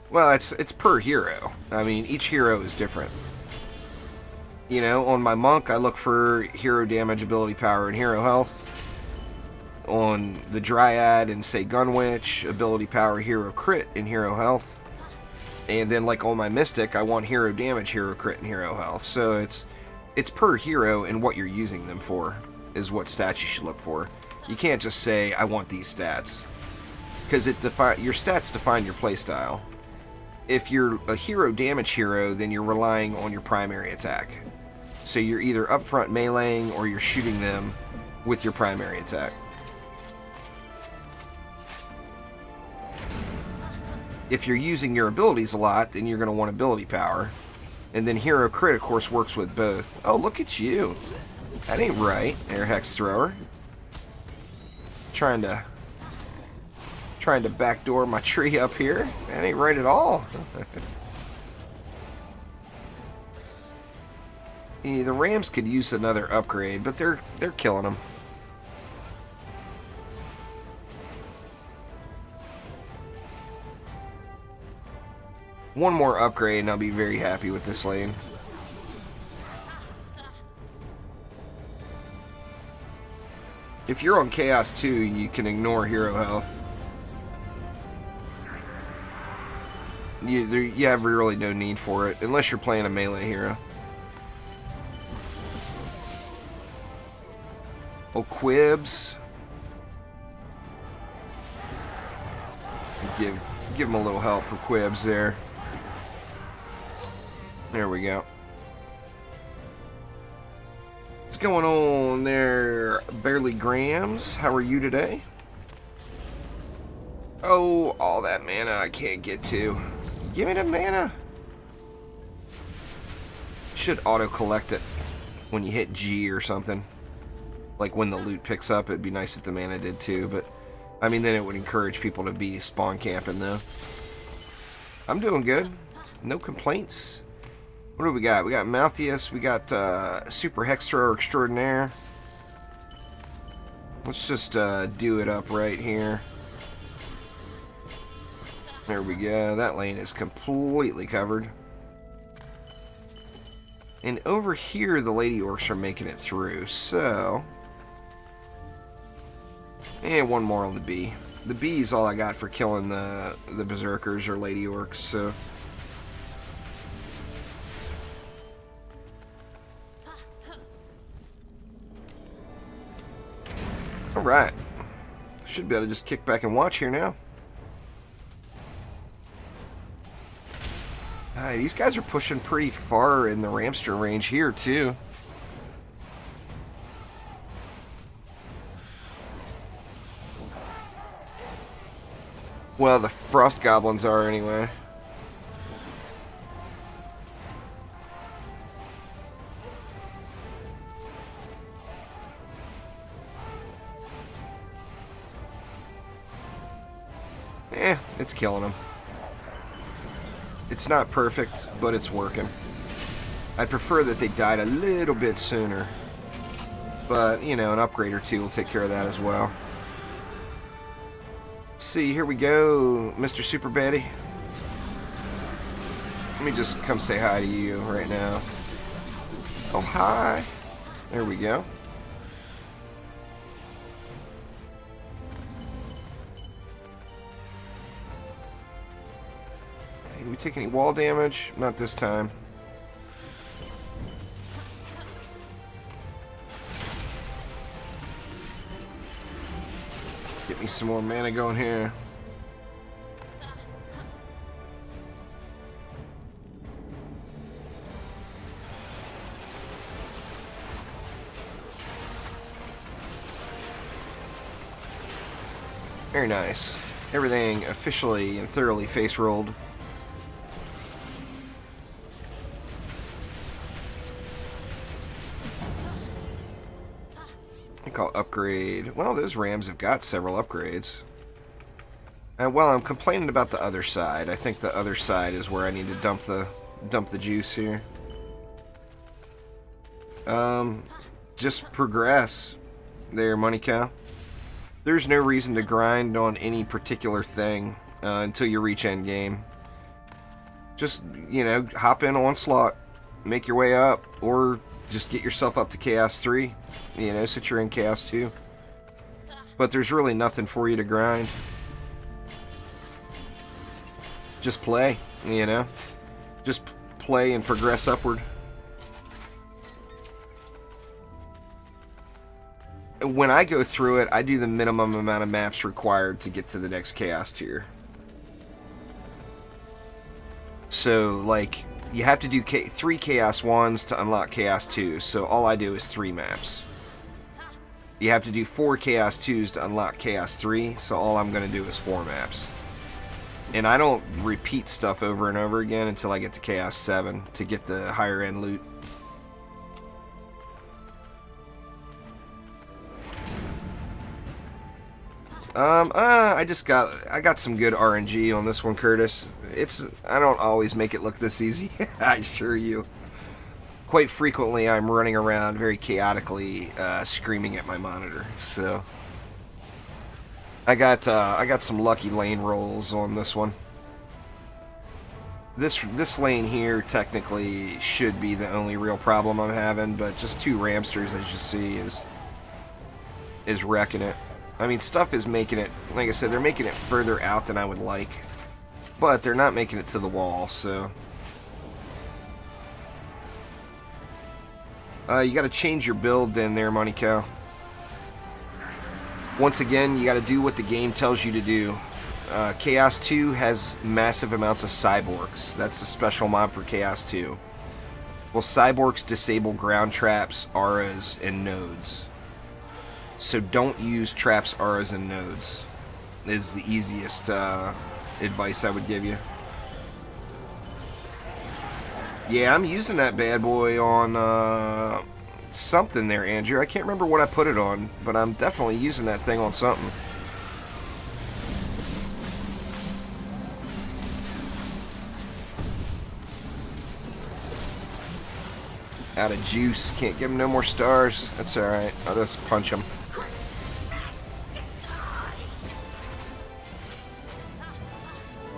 Well, it's per hero. I mean, each hero is different. You know, on my monk, I look for hero damage, ability power, and hero health. On the Dryad and, say, Gunwitch, ability power, hero crit, and hero health. And then, like, on my Mystic, I want hero damage, hero crit, and hero health. So it's per hero and what you're using them for is what stats you should look for. You can't just say, I want these stats. Because your stats define your playstyle. If you're a hero damage hero, then you're relying on your primary attack. So you're either upfront meleeing or you're shooting them with your primary attack. If you're using your abilities a lot, then you're going to want ability power. And then hero crit, of course, works with both. Oh, look at you. That ain't right, Air Hex Thrower. Trying to backdoor my tree up here. That ain't right at all. The Rams could use another upgrade, but they're killing them. One more upgrade and I'll be very happy with this lane. If you're on Chaos 2, you can ignore hero health. You have really no need for it, unless you're playing a melee hero. Oh, Quibs. Give him a little help for Quibs there. There we go. What's going on there, Barely Grams? How are you today? Oh, all that mana I can't get to. Give me the mana. Should auto-collect it when you hit G or something. Like when the loot picks up, it'd be nice if the mana did too, but I mean, then it would encourage people to be spawn camping though. I'm doing good. No complaints. What do we got? We got Malthius, we got Super Hex Thrower Extraordinaire. Let's just do it up right here. There we go. That lane is completely covered. And over here, the Lady Orcs are making it through, so... And one more on the bee. The bee is all I got for killing the Berserkers or Lady Orcs, so... Alright. Should be able to just kick back and watch here now. These guys are pushing pretty far in the Ramster range here, too. Well, the Frost Goblins are, anyway. It's killing them. It's not perfect, but it's working. I'd prefer that they died a little bit sooner. But, you know, an upgrade or two will take care of that as well. See, here we go, Mr. Super Betty. Let me just come say hi to you right now. Oh, hi. There we go. Hey, did we take any wall damage? Not this time. Get me some more mana going here. Very nice. Everything officially and thoroughly face rolled. I call upgrade. Well, those Rams have got several upgrades. And while I'm complaining about the other side, I think the other side is where I need to dump the juice here. Just progress there, Money Cow. There's no reason to grind on any particular thing until you reach end game. Just, you know, hop in Onslaught, make your way up, or just get yourself up to Chaos 3. You know, since you're in Chaos 2. But there's really nothing for you to grind. Just play, you know. Just play and progress upward. When I go through it, I do the minimum amount of maps required to get to the next Chaos tier. So, like, you have to do 3 Chaos 1s to unlock Chaos 2, so all I do is 3 maps. You have to do 4 Chaos 2s to unlock Chaos 3, so all I'm going to do is 4 maps. And I don't repeat stuff over and over again until I get to Chaos 7 to get the higher end loot. I got some good RNG on this one, Curtis. I don't always make it look this easy, I assure you. Quite frequently, I'm running around very chaotically, screaming at my monitor. So, I got some lucky lane rolls on this one. This lane here technically should be the only real problem I'm having, but just 2 Ramsters, as you see, is wrecking it. I mean, stuff is making it, like I said, they're making it further out than I would like. But they're not making it to the wall, so. You gotta change your build then there, Money Cow. Once again, you gotta do what the game tells you to do. Chaos 2 has massive amounts of cyborgs. That's a special mob for Chaos 2. Well, cyborgs disable ground traps, auras, and nodes. So don't use traps, auras, and nodes. Is the easiest advice I would give you. Yeah, I'm using that bad boy on something there, Andrew. I can't remember what I put it on, but I'm definitely using that thing on something. Out of juice. Can't give him no more stars. That's alright. I'll just punch him.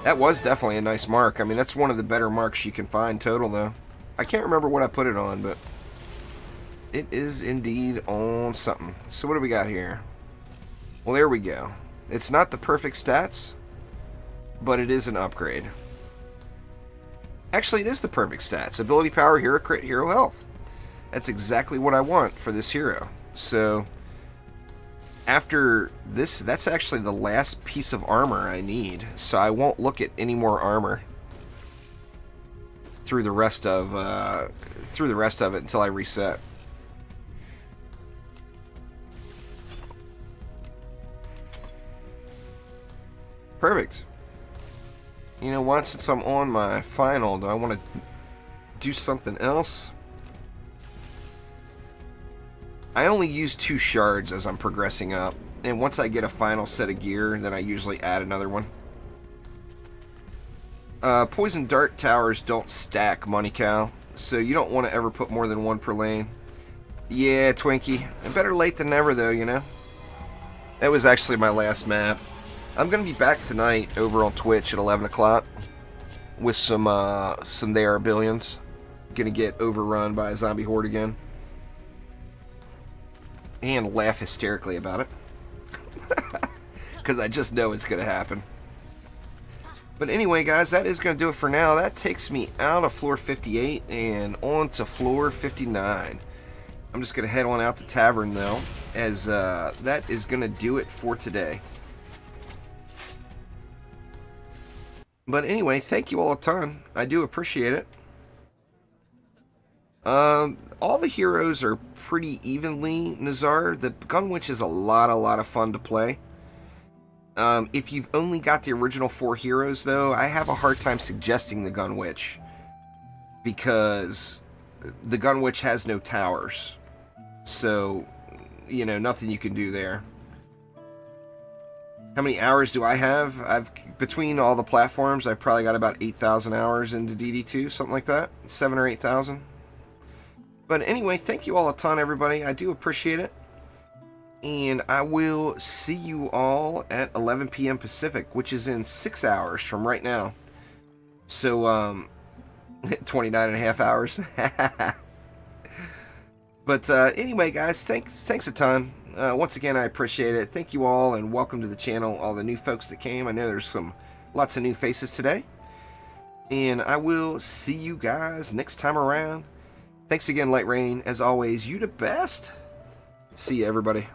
That was definitely a nice mark. I mean, that's one of the better marks you can find total, though. I can't remember what I put it on, but it is indeed on something. So what do we got here? Well, there we go. It's not the perfect stats, but it is an upgrade. Actually, it is the perfect stats. Ability power, hero crit, hero health. That's exactly what I want for this hero. So, after this, that's actually the last piece of armor I need. So I won't look at any more armor through the rest of it until I reset. Perfect. You know what? Since I'm on my final, do I want to do something else? I only use 2 shards as I'm progressing up, and once I get a final set of gear, then I usually add another one. Poison dart towers don't stack, Money Cow, so you don't want to ever put more than one per lane. Yeah, Twinkie. Better late than never, though, you know? That was actually my last map. I'm going to be back tonight over on Twitch at 11 o'clock with some They Are Billions. Gonna get overrun by a zombie horde again. And laugh hysterically about it. Because I just know it's going to happen. But anyway, guys, that is going to do it for now. That takes me out of floor 58 and on to floor 59. I'm just going to head on out to Tavern, though, as that is going to do it for today. But anyway, thank you all a ton. I do appreciate it. All the heroes are pretty evenly Nazar. The Gun Witch is a lot of fun to play. If you've only got the original 4 heroes, though, I have a hard time suggesting the Gun Witch, because the Gun Witch has no towers. So, you know, nothing you can do there. How many hours do I have? Between all the platforms, I've probably got about 8,000 hours into DD2, something like that. 7 or 8,000. But anyway, thank you all a ton, everybody. I do appreciate it. And I will see you all at 11 p.m. Pacific, which is in 6 hours from right now. So, 29 and a half hours. But anyway, guys, thanks a ton. Once again, I appreciate it. Thank you all, and welcome to the channel, all the new folks that came. I know there's lots of new faces today. And I will see you guys next time around. Thanks again, Light Rain. As always, you the best. See you, everybody.